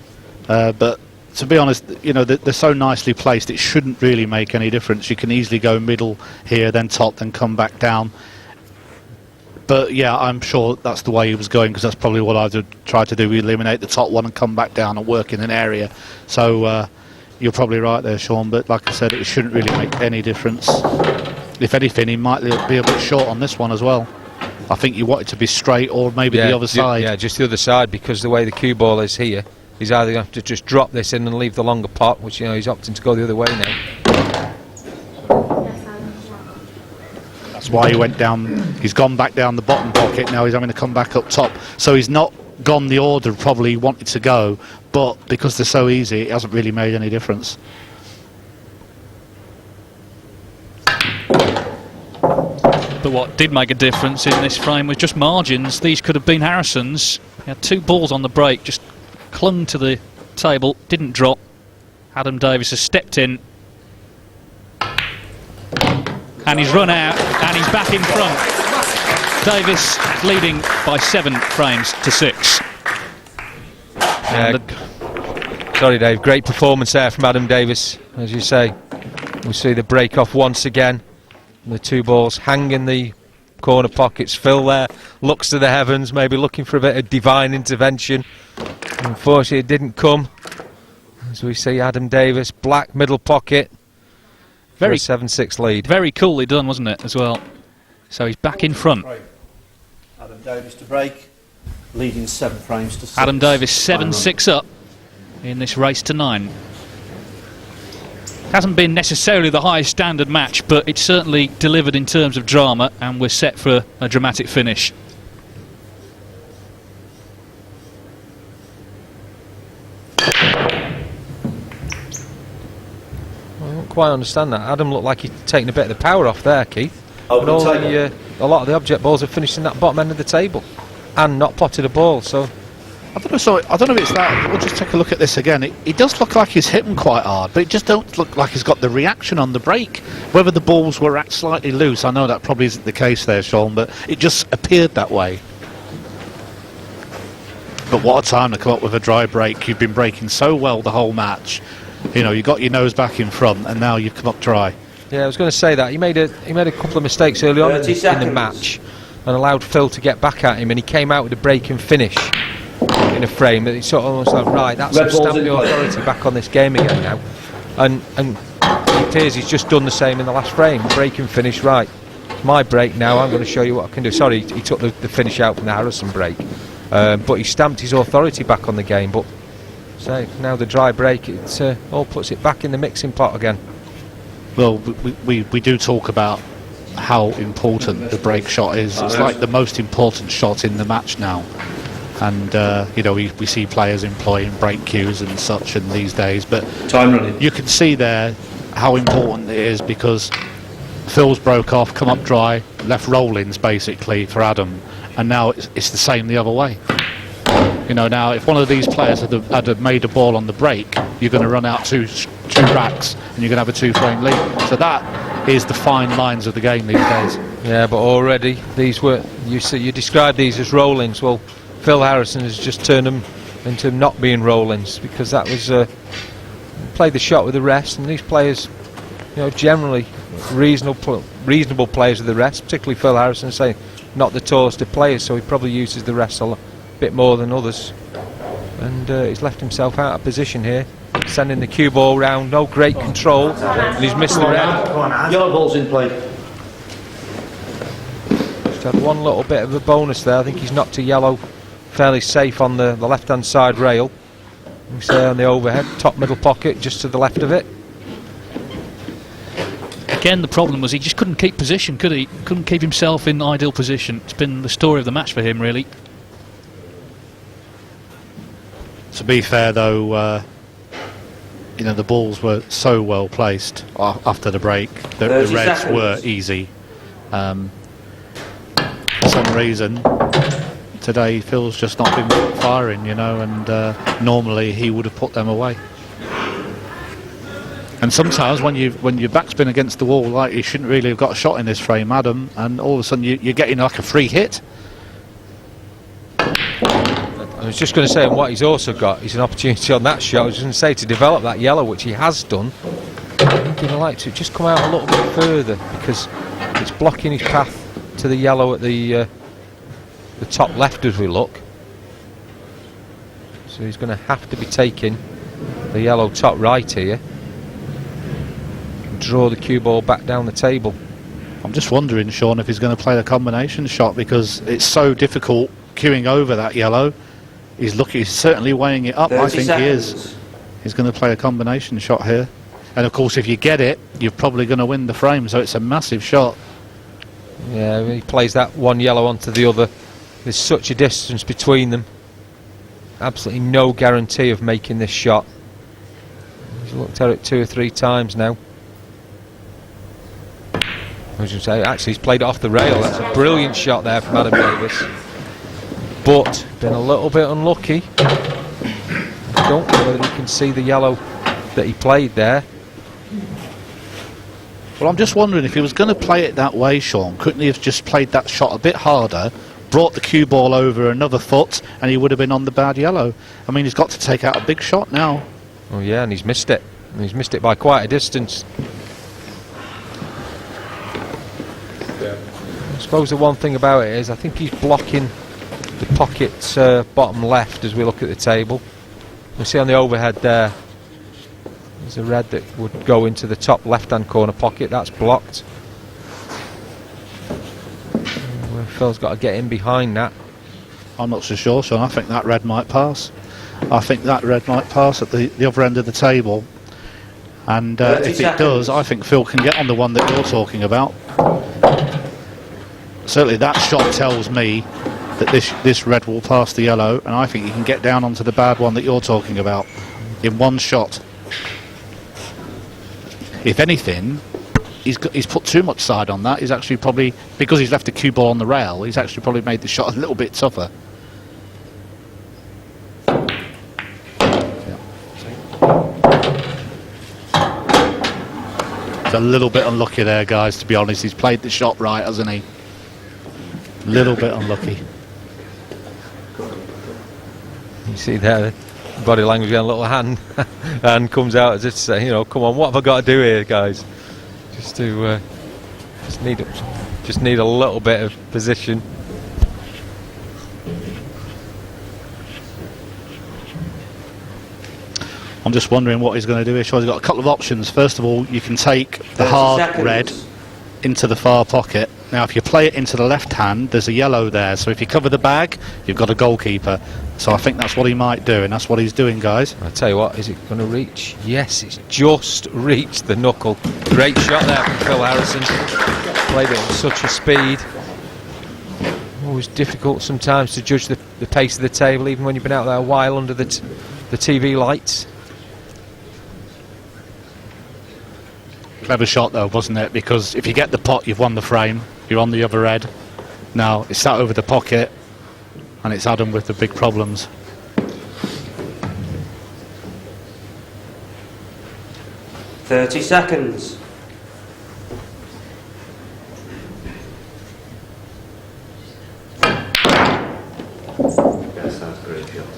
but to be honest, you know, they're so nicely placed, it shouldn't really make any difference. You can easily go middle here, then top, then come back down. But yeah, I'm sure that's the way he was going, because that's probably what I'd try to do, eliminate the top one and come back down and work in an area. So you're probably right there, Sean, but like I said, it shouldn't really make any difference. If anything, he might be a bit short on this one as well. I think you want it to be straight, or maybe the other side. Yeah, just the other side, because the way the cue ball is here, he's either going to have to just drop this in and leave the longer pot, which, you know, he's opting to go the other way now. That's why he went down. He's gone back down the bottom pocket. Now he's having to come back up top. So he's not gone the order probably he wanted to go, but because they're so easy, it hasn't really made any difference. But what did make a difference in this frame was just margins. These could have been Harrison's. He had 2 balls on the break, just clung to the table, didn't drop. Adam Davis has stepped in, and he's run out, and he's back in front. Davis leading by 7 frames to 6. Sorry, Dave. Great performance there from Adam Davis, as you say. We see the break off once again. The 2 balls hang in the corner pockets. Phil there looks to the heavens, maybe looking for a bit of divine intervention. Unfortunately, it didn't come. As we see Adam Davis, black middle pocket. Very 7-6 lead. Very coolly done, wasn't it, as well? So he's back in front. Adam Davis to break, leading 7 frames to 6. Adam Davis 7-6 up in this race to 9. Hasn't been necessarily the highest standard match, but it's certainly delivered in terms of drama, and we're set for a dramatic finish. I don't quite understand that. Adam looked like he'd taken a bit of the power off there, Keith. Oh, And a lot of the object balls are finished in that bottom end of the table and not potted a ball, so I don't know. So I don't know if it's that. We'll just take a look at this again. It does look like he's hit him quite hard, but it just don't look like he's got the reaction on the break. Whether the balls were slightly loose, I know that probably isn't the case there, Sean, but it just appeared that way. But what a time to come up with a dry break. You've been breaking so well the whole match. You know, you got your nose back in front, and now you've come up dry. yeah, I was going to say that he made a couple of mistakes early on in 30 the seconds. match and allowed Phil to get back at him, and he came out with a break and finish in a frame that he sort of almost like, right, that's Red stamped ball's in the play. authority back on this game again now, and it appears he's just done the same in the last frame. Break and finish, right, it's my break now, I'm going to show you what I can do. Sorry, he took the finish out from the Harrison break, but he stamped his authority back on the game. But so now the dry break, it all puts it back in the mixing pot again. Well, we do talk about how important the break shot is. It's like the most important shot in the match now. And, you know, we see players employing break cues and such in these days. But Time running. you can see there how important it is, because Phil's broke off, come up dry, left roll-ins basically for Adam. And now it's the same the other way. You know, now if one of these players had made a ball on the break, you're going to run out two racks and you're going to have a 2-frame lead. So that is the fine lines of the game these days. Yeah, but already these were, you described these as roll-ins. Well, Phil Harrison has just turned them into not being roll-ins, because that was played the shot with the rest, and these players, you know, generally reasonable players with the rest, particularly Phil Harrison, say not the tallest of players, so he probably uses the rest a bit more than others, and he's left himself out of position here, sending the cue ball round, no great control, and he's missed the red. Yellow ball's in play. Just had one little bit of a bonus there. I think he's knocked to yellow fairly safe on the left hand side rail. You say on the overhead, top middle pocket, just to the left of it. Again, the problem was he just couldn't keep position, could he? Couldn't keep himself in ideal position. It's been the story of the match for him, really. To be fair, though, you know, the balls were so well placed after the break. The 30 reds seconds. were easy. For some reason, today Phil's just not been firing, you know, and normally he would have put them away. And sometimes when your back's been against the wall, like, you shouldn't really have got a shot in this frame, Adam, and all of a sudden you're getting like a free hit. I was just going to say, and what he's also got is an opportunity on that shot. I was going to say, to develop that yellow, which he has done. I think he'd like to just come out a little bit further, because it's blocking his path to the yellow at the top left as we look. So he's going to have to be taking the yellow top right here. Draw the cue ball back down the table. I'm just wondering, Sean, if he's going to play the combination shot, because it's so difficult queuing over that yellow. He's certainly weighing it up. I 30 think he is. seconds. He's going to play a combination shot here. And of course, if you get it, you're probably going to win the frame, so it's a massive shot. Yeah, he plays that one yellow onto the other. There's such a distance between them. Absolutely no guarantee of making this shot. He's looked at it 2 or 3 times now. I was going to say, actually he's played it off the rail. That's a brilliant shot there from Adam Davis. But been a little bit unlucky. I don't know whether he can see the yellow that he played there. Well, I'm just wondering, if he was going to play it that way, Sean, couldn't he have just played that shot a bit harder, brought the cue ball over another foot, and he would have been on the bad yellow? I mean, he's got to take out a big shot now. Oh yeah, and he's missed it. And he's missed it by quite a distance. I suppose the one thing about it is, I think he's blocking the pocket's bottom left as we look at the table. We see on the overhead there, there's a red that would go into the top left-hand corner pocket. That's blocked. We're Phil's got to get in behind that. I'm not so sure, Sean. I think that red might pass. I think that red might pass at the other end of the table. And if it does, I think Phil can get on the one that you're talking about. Certainly that shot tells me that this red will pass the yellow, and I think he can get down onto the bad one that you're talking about in one shot. If anything, he's put too much side on that. He's actually probably, because he's left the cue ball on the rail, he's actually probably made the shot a little bit tougher. It's a little bit unlucky there, guys, to be honest. He's played the shot right, hasn't he? Little bit unlucky. You see there, the body language and a little hand and comes out as if to say, you know, come on, what have I got to do here, guys? Just need a little bit of position. I'm just wondering what he's going to do here. So he's got a couple of options. First of all, you can take the hard red into the far pocket. Now, if you play it into the left hand, there's a yellow there. So if you cover the bag, you've got a goalkeeper. So I think that's what he might do, and that's what he's doing, guys. I'll tell you what, is it going to reach? Yes, it's just reached the knuckle. Great shot there from Phil Harrison. Played it at such a speed. Always difficult sometimes to judge the pace of the table, even when you've been out there a while under the TV lights. Clever shot though, wasn't it? Because if you get the pot, you've won the frame. You're on the other red. Now it's sat over the pocket, and it's Adam with the big problems. "30 seconds.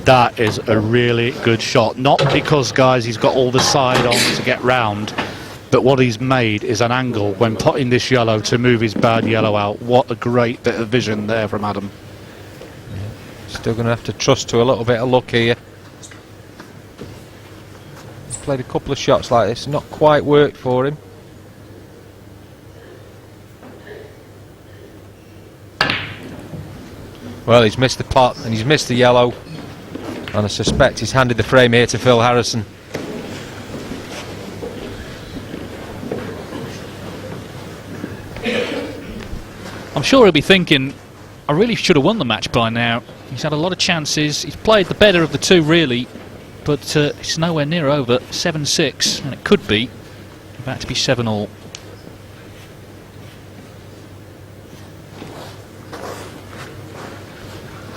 That is a really good shot. Not because, guys, he's got all the side on to get round, but what he's made is an angle when potting this yellow to move his bad yellow out. What a great bit of vision there from Adam. Still going to have to trust to a little bit of luck here. He's played a couple of shots like this, not quite worked for him. Well, he's missed the pot and he's missed the yellow, and I suspect he's handed the frame here to Phil Harrison. I'm sure he'll be thinking, I really should have won the match by now. He's had a lot of chances. He's played the better of the two, really, but it's nowhere near over. 7-6, and it could be about to be 7-all.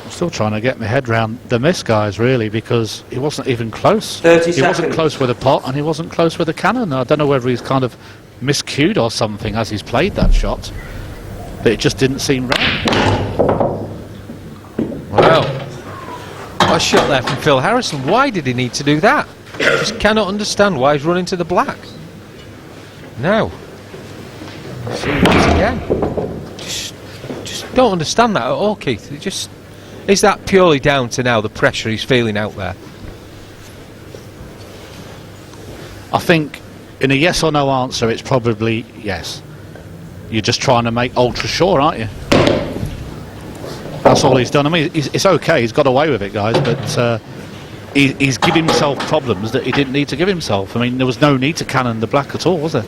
I'm still trying to get my head round the miss, guys, really, because he wasn't even close. 30 he seconds. wasn't close with a pot, and he wasn't close with a cannon. I don't know whether he's kind of miscued or something as he's played that shot, but it just didn't seem right. Well, what a shot there from Phil Harrison. Why did he need to do that? I just cannot understand why he's running to the black. Now, see once again. Just don't understand that at all, Keith. Is that purely down to now the pressure he's feeling out there? I think in a yes or no answer, it's probably yes. You're just trying to make ultra sure, aren't you? That's all he's done. I mean, it's okay. He's got away with it, guys, but he's giving himself problems that he didn't need to give himself. I mean, there was no need to cannon the black at all, was there?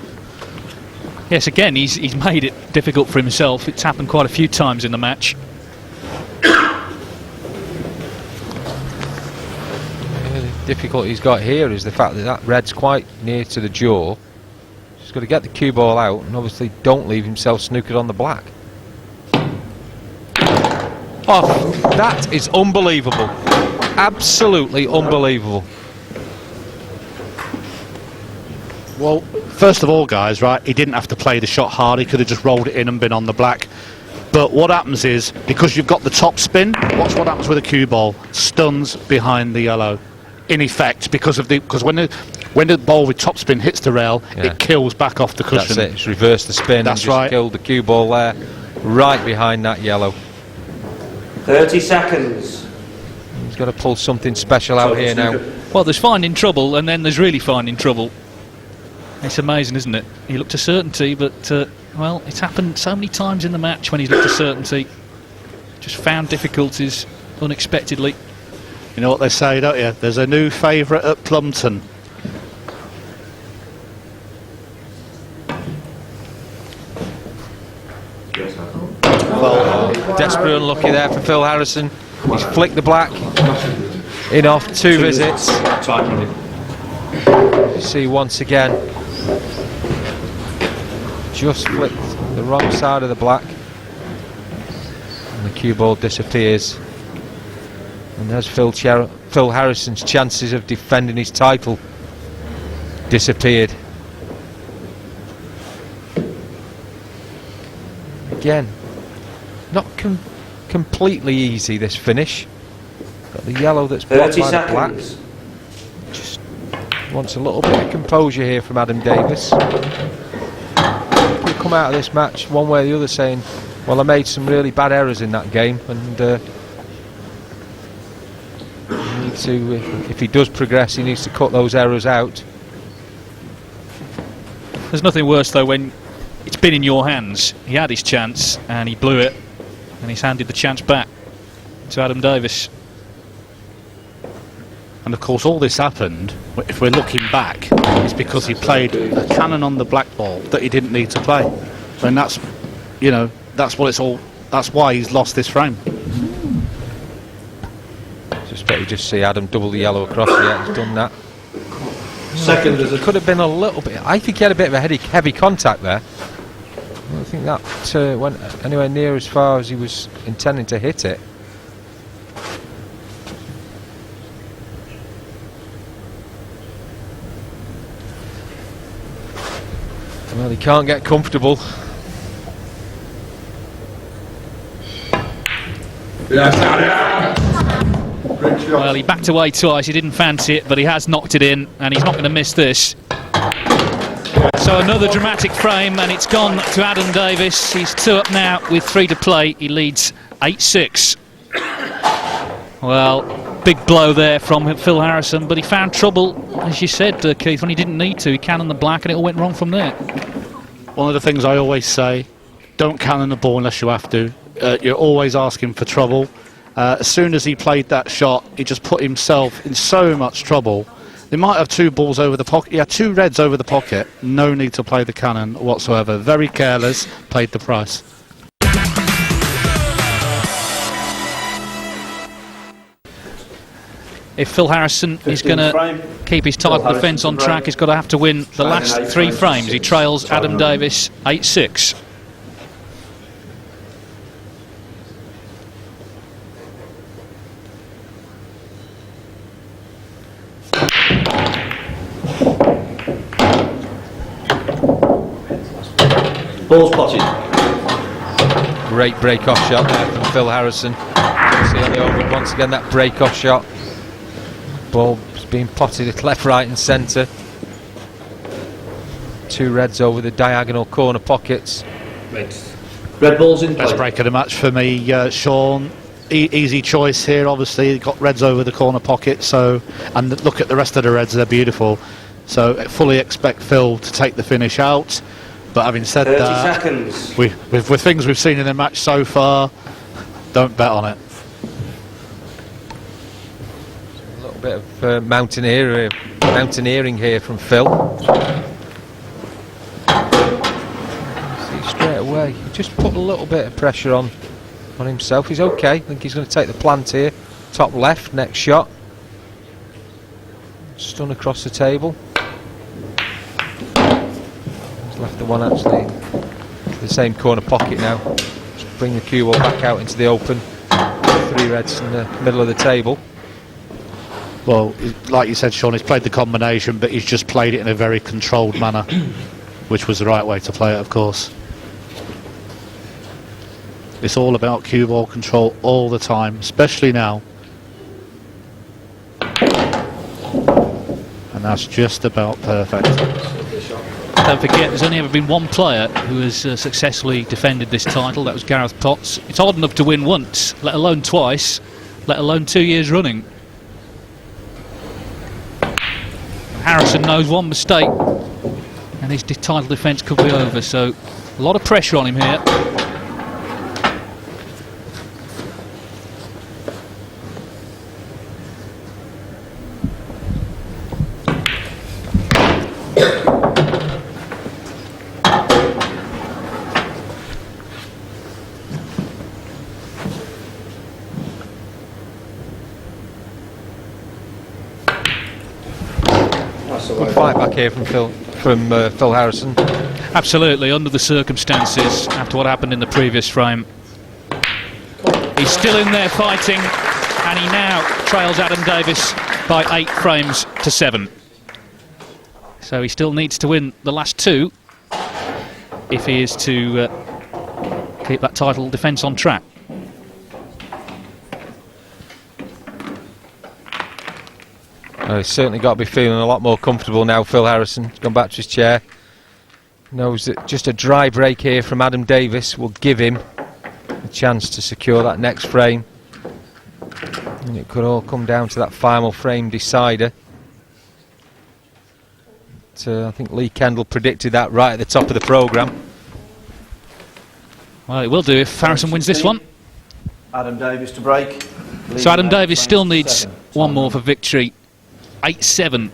Yes, again, he's made it difficult for himself. It's happened quite a few times in the match. The difficulty he's got here is the fact that red's quite near to the jaw. He's got to get the cue ball out and obviously don't leave himself snookered on the black. Oh, that is unbelievable. Absolutely unbelievable. Well, first of all, guys, right, he didn't have to play the shot hard. He could have just rolled it in and been on the black. But what happens is, because you've got the top spin, watch what happens with a cue ball. Stuns behind the yellow. In effect, because when the ball with topspin hits the rail, it kills back off the cushion. That's it. It's reversed the spin. That's and just right. Killed the cue ball there, right behind that yellow. 30 seconds. He's got to pull something special out here now. Well, there's finding trouble, and then there's really finding trouble. It's amazing, isn't it? He looked to certainty, but well, it's happened so many times in the match when he's looked to certainty. just found difficulties unexpectedly. You know what they say, don't you? There's a new favourite at Plumpton. Well, desperately unlucky there for Phil Harrison. He's flicked the black in off two visits. Time running. You see once again, just flicked the wrong side of the black, and the cue ball disappears. And there's Phil Harrison's chances of defending his title disappeared. Again, not completely easy, this finish. Got the yellow that's blocked 30 by the black. seconds. Just wants a little bit of composure here from Adam Davis. He'll come out of this match one way or the other saying, well, I made some really bad errors in that game, and need to, if he does progress, he needs to cut those errors out. There's nothing worse though when it's been in your hands. He had his chance and he blew it, and he's handed the chance back to Adam Davis. And of course all this happened, if we're looking back, it's because he played a cannon on the black ball that he didn't need to play. And that's, you know, that's what it's all, that's why he's lost this frame. Suspect you just see Adam double the yellow across. Yeah, he's done that. Second is Could have been a little bit. I think he had a bit of a heavy contact there. I don't think that went anywhere near as far as he was intending to hit it. Well, he can't get comfortable. Well, he backed away twice, he didn't fancy it, but he has knocked it in, and he's not going to miss this. So another dramatic frame, and it's gone to Adam Davis. He's 2 up now with 3 to play. He leads 8-6. Well, big blow there from Phil Harrison, but he found trouble, as you said, Keith, when he didn't need to. He cannoned the black, and it all went wrong from there. One of the things I always say, don't cannon the ball unless you have to. You're always asking for trouble. As soon as he played that shot, he just put himself in so much trouble. They might have 2 balls over the pocket. He had 2 reds over the pocket. No need to play the cannon whatsoever. Very careless, paid the price. If Phil Harrison is going to keep his title defence on track, he's got to have to win the last 3 frames. He trails Adam Davis 8-6. Ball's potted. Great break-off shot there from Phil Harrison. See on the over once again that break-off shot. Ball's being potted at left, right and centre. 2 reds over the diagonal corner pockets. Red ball's in play. Best break of the match for me, Sean. Easy choice here, obviously. Got reds over the corner pocket, so, and look at the rest of the reds, they're beautiful. So fully expect Phil to take the finish out. But having said 30 that, seconds. with things we've seen in the match so far, don't bet on it. A little bit of mountaineering here from Phil. See straight away, he just put a little bit of pressure on himself. He's okay. I think he's going to take the plant here. Top left, next shot. Stun across the table. He's left the one actually in the same corner pocket now. Just bring the cue ball back out into the open. 3 reds in the middle of the table. Well, like you said, Sean, he's played the combination, but he's just played it in a very controlled manner, which was the right way to play it, of course. It's all about cue ball control all the time, especially now. And that's just about perfect. Don't forget, there's only ever been one player who has successfully defended this title. That was Gareth Potts. It's hard enough to win once, let alone twice, let alone 2 years running. Harrison knows one mistake and his title defence could be over, so a lot of pressure on him here. here from Phil Harrison. Absolutely, under the circumstances, after what happened in the previous frame. He's still in there fighting, and he now trails Adam Davis by 8 frames to 7. So he still needs to win the last 2 if he is to keep that title defence on track. He's certainly got to be feeling a lot more comfortable now, Phil Harrison. He's gone back to his chair. Knows that just a dry break here from Adam Davis will give him a chance to secure that next frame. And it could all come down to that final frame decider. I think Lee Kendall predicted that right at the top of the programme. Well, it will do if Harrison wins this one. Adam Davis to break. So Adam Davis still needs one more for victory. 8-7.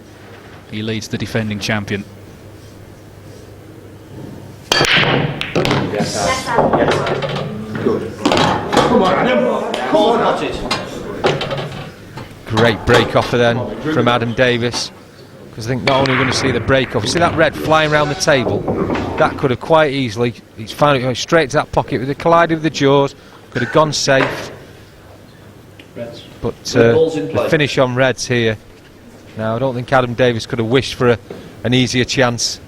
He leads the defending champion. Yes. Good. Come on, Adam. Come on, got it. Great break offer then from Adam Davis. Because I think not only are we going to see the break off, see that red flying around the table, that could have quite easily, he's found it going straight to that pocket with the collide of the jaws, could have gone safe. But the finish on reds here. Now I don't think Adam Davis could have wished for an easier chance.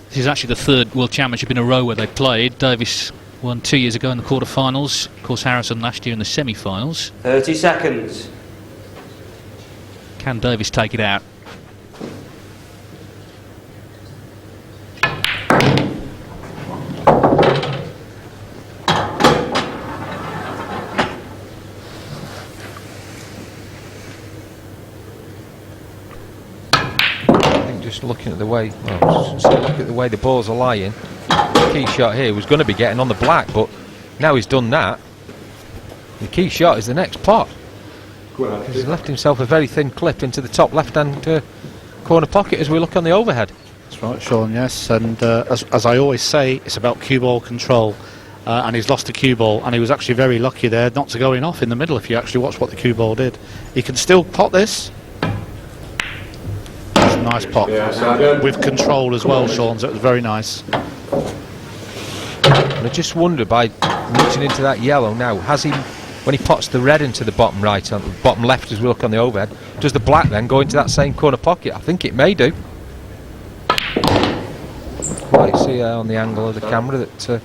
This is actually the 3rd World Championship in a row where they played. Davis won 2 years ago in the quarter-finals. Of course, Harrison last year in the semi-finals. 30 seconds. Can Davis take it out? Just looking at the way, well, just look at the way the balls are lying. The key shot here was going to be getting on the black, but now he's done that. The key shot is the next pot. He's left himself a very thin clip into the top left-hand corner pocket as we look on the overhead. That's right, Sean, yes. And as I always say, it's about cue ball control. And he's lost the cue ball, and he was actually very lucky there not to go in off in the middle if you actually watch what the cue ball did. He can still pot this. That's a nice pot. With control as well, Sean, so it was very nice. And I just wonder, by reaching into that yellow now, has he, when he pots the red into the bottom right, on the bottom left as we look on the overhead, does the black then go into that same corner pocket? I think it may do. Quite see on the angle of the camera that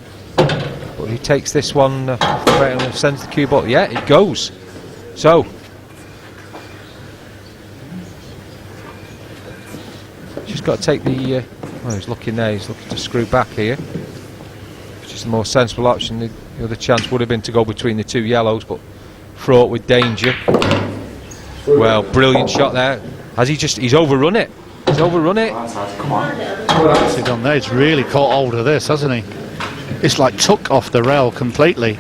but he takes this one off the rail and sends the cue ball. Yeah, it goes. So just got to take the well, he's looking there, he's looking to screw back here, which is the more sensible option. The other chance would have been to go between the 2 yellows, but fraught with danger. Well, brilliant shot there. Has he just, he's overrun it. He's overrun it. Come on. What's he done there? He's really caught hold of this, hasn't he? It's like took off the rail completely.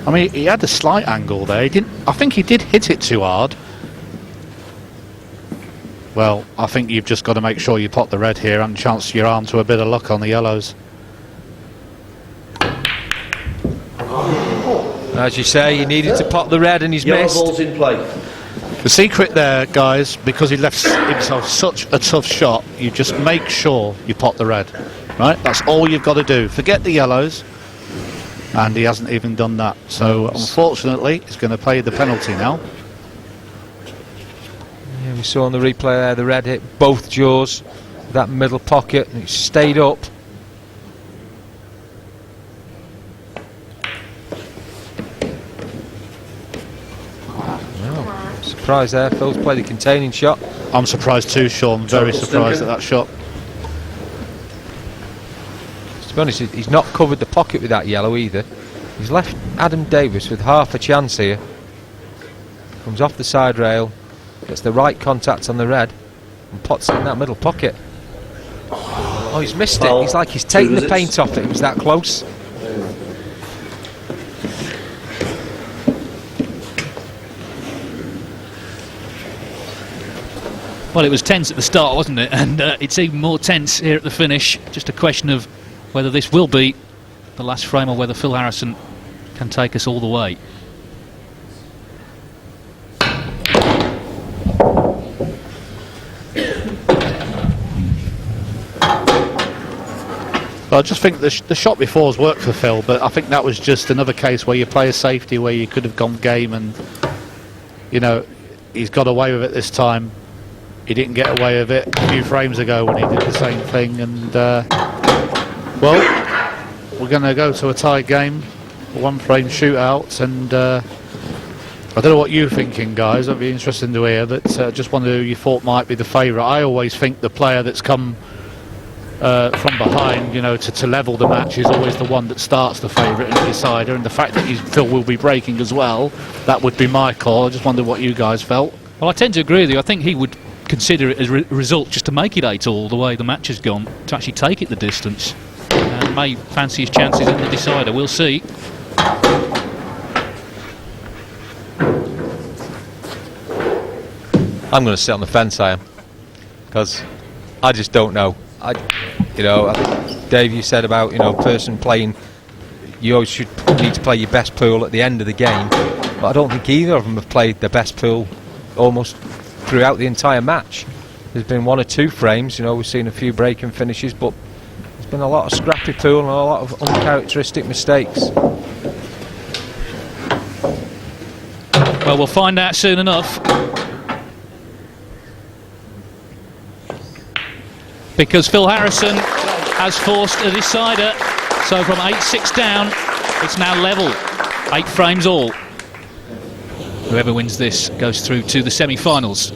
I mean, he had a slight angle there. He didn't. I think he did hit it too hard. Well, I think you've just got to make sure you pot the red here and chance your arm to a bit of luck on the yellows. As you say, he needed to pot the red and he's missed. Ball's in play. The secret there, guys, because he left himself such a tough shot, you just make sure you pot the red. Right? That's all you've got to do. Forget the yellows. And he hasn't even done that. So, unfortunately, he's going to pay the penalty now. Yeah, we saw on the replay there, the red hit both jaws, that middle pocket, and it stayed up. Well, surprised there, Phil's played the containing shot. I'm surprised too, Sean. Very surprised at that shot. To be honest, he's not covered the pocket with that yellow either. He's left Adam Davis with half a chance here. Comes off the side rail, gets the right contact on the red, and pots it in that middle pocket. Oh, he's missed it. He's like he's taken the paint off it. It was that close. Well, it was tense at the start, wasn't it? And it's even more tense here at the finish. Just a question of whether this will be the last frame or whether Phil Harrison can take us all the way. Well, I just think the shot before has worked for Phil, but I think that was just another case where you play a safety where you could have gone game, and you know, he's got away with it this time. He didn't get away with it a few frames ago when he did the same thing, and well, we're going to go to a tie game, a one-frame shootout, and I don't know what you're thinking, guys. It'd be interesting to hear, but just wonder who you thought might be the favourite. I always think the player that's come from behind, you know, to level the match is always the one that starts the favourite and the decider, and the fact that Phil will be breaking as well, that would be my call. I just wonder what you guys felt. Well, I tend to agree with you. I think he would consider it as a result just to make it 8-all the way the match has gone, to actually take it the distance, and may fancy his chances in the decider. We'll see. I'm going to sit on the fence, I am, because I just don't know. I think, Dave, you said about, you know, person playing, you always need to play your best pool at the end of the game, but I don't think either of them have played their best pool almost throughout the entire match. There's been one or two frames, you know, we've seen a few breaking finishes, but there's been a lot of scrappy pool and a lot of uncharacteristic mistakes. Well, we'll find out soon enough, because Phil Harrison has forced a decider. So from 8-6 down, it's now level, 8 frames all. Whoever wins this goes through to the semi-finals.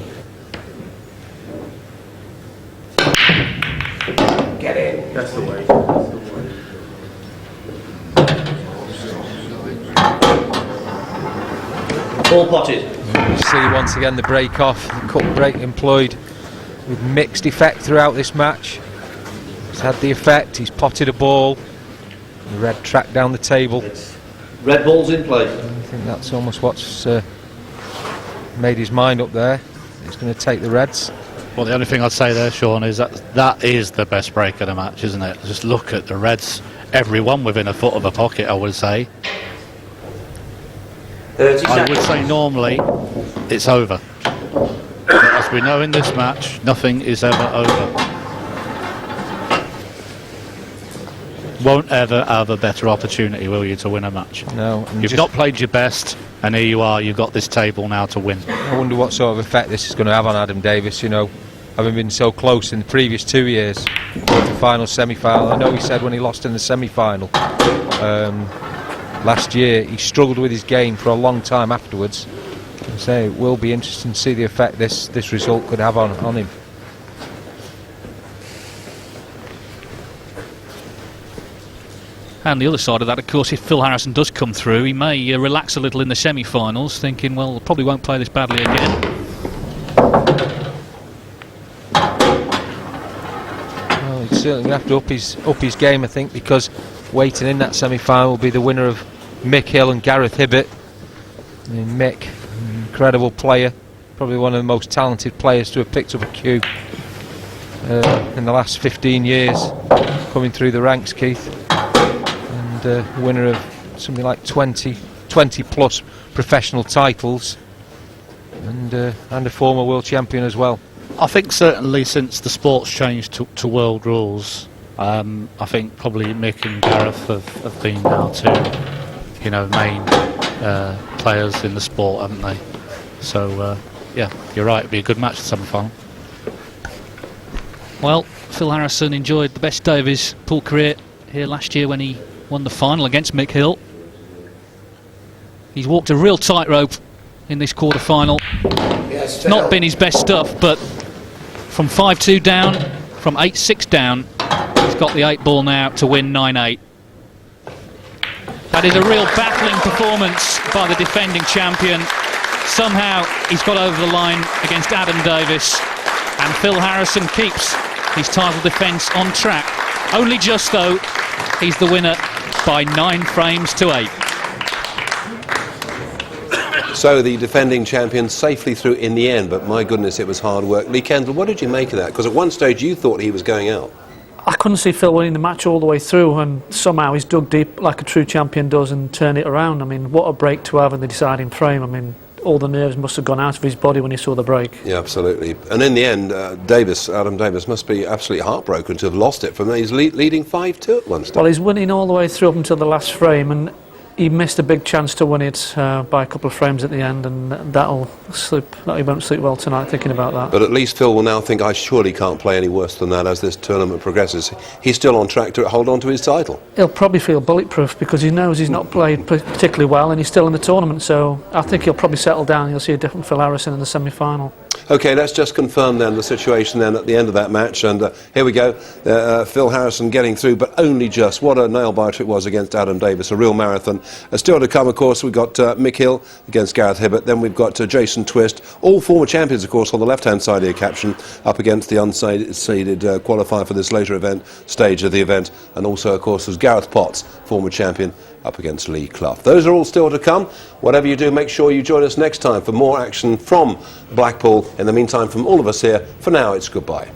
Get in. That's the way. Ball potted. You see once again the break off, the cut break employed with mixed effect throughout this match. He's had the effect, he's potted a ball, the red track down the table. Red ball's in play. I think that's almost what's made his mind up there. He's going to take the reds. Well, the only thing I'd say there, Sean, is that is the best break of the match, isn't it? Just look at the reds, everyone within a foot of a pocket, I would say. 30 seconds. I would say normally it's over. But as we know in this match, nothing is ever over. Won't ever have a better opportunity, will you, to win a match? No. You've not played your best, and here you are, you've got this table now to win. I wonder what sort of effect this is going to have on Adam Davis, you know, having been so close in the previous 2 years. Quarter-final, semi-final. I know he said when he lost in the semi-final last year, he struggled with his game for a long time afterwards. So it will be interesting to see the effect this result could have on him. And the other side of that, of course, if Phil Harrison does come through, he may relax a little in the semi-finals, thinking, well, probably won't play this badly again. Well, he's certainly going to have to up his game, I think, because waiting in that semi-final will be the winner of Mick Hill and Gareth Hibbett. I mean, Mick, an incredible player, probably one of the most talented players to have picked up a cue in the last 15 years, coming through the ranks, Keith. And winner of something like 20 plus professional titles, and a former world champion as well. I think certainly since the sport's changed to world rules, I think probably Mick and Gareth have been now two, you know, main players in the sport, haven't they? So yeah, you're right, it'd be a good match, the semi-final. Well, Phil Harrison enjoyed the best day of his pool career here last year when he won the final against Mick Hill. He's walked a real tightrope in this quarter-final. It's not been his best stuff, but from 5-2 down, from 8-6 down, he's got the 8-ball now to win 9-8. That is a real battling performance by the defending champion. Somehow he's got over the line against Adam Davis, and Phil Harrison keeps his title defence on track. Only just, though, he's the winner by 9 frames to 8. So the defending champion safely through in the end, but my goodness, it was hard work. Lee Kendall, what did you make of that? Because at one stage you thought he was going out. I couldn't see Phil winning the match all the way through, and somehow he's dug deep like a true champion does and turned it around. I mean, what a break to have in the deciding frame. I mean, all the nerves must have gone out of his body when he saw the break. Yeah, absolutely. And in the end, Adam Davis must be absolutely heartbroken to have lost it from he's leading 5-2 at one stage. Well, he's winning all the way through up until the last frame, and he missed a big chance to win it by a couple of frames at the end, and he won't sleep well tonight thinking about that. But at least Phil will now think, I surely can't play any worse than that as this tournament progresses. He's still on track to hold on to his title. He'll probably feel bulletproof because he knows he's not played particularly well and he's still in the tournament, so I think he'll probably settle down and you'll see a different Phil Harrison in the semi-final. OK, let's just confirm then the situation then at the end of that match, and here we go. Phil Harrison getting through, but only just. What a nail-biter it was against Adam Davis, a real marathon. Still to come, of course, we've got Mick Hill against Gareth Hibbert, then we've got Jason Twist, all former champions, of course, on the left-hand side of your caption, up against the unseeded qualifier for this later stage of the event, and also, of course, was Gareth Potts, former champion, up against Lee Clough. Those are all still to come. Whatever you do, make sure you join us next time for more action from Blackpool. In the meantime, from all of us here, for now, it's goodbye.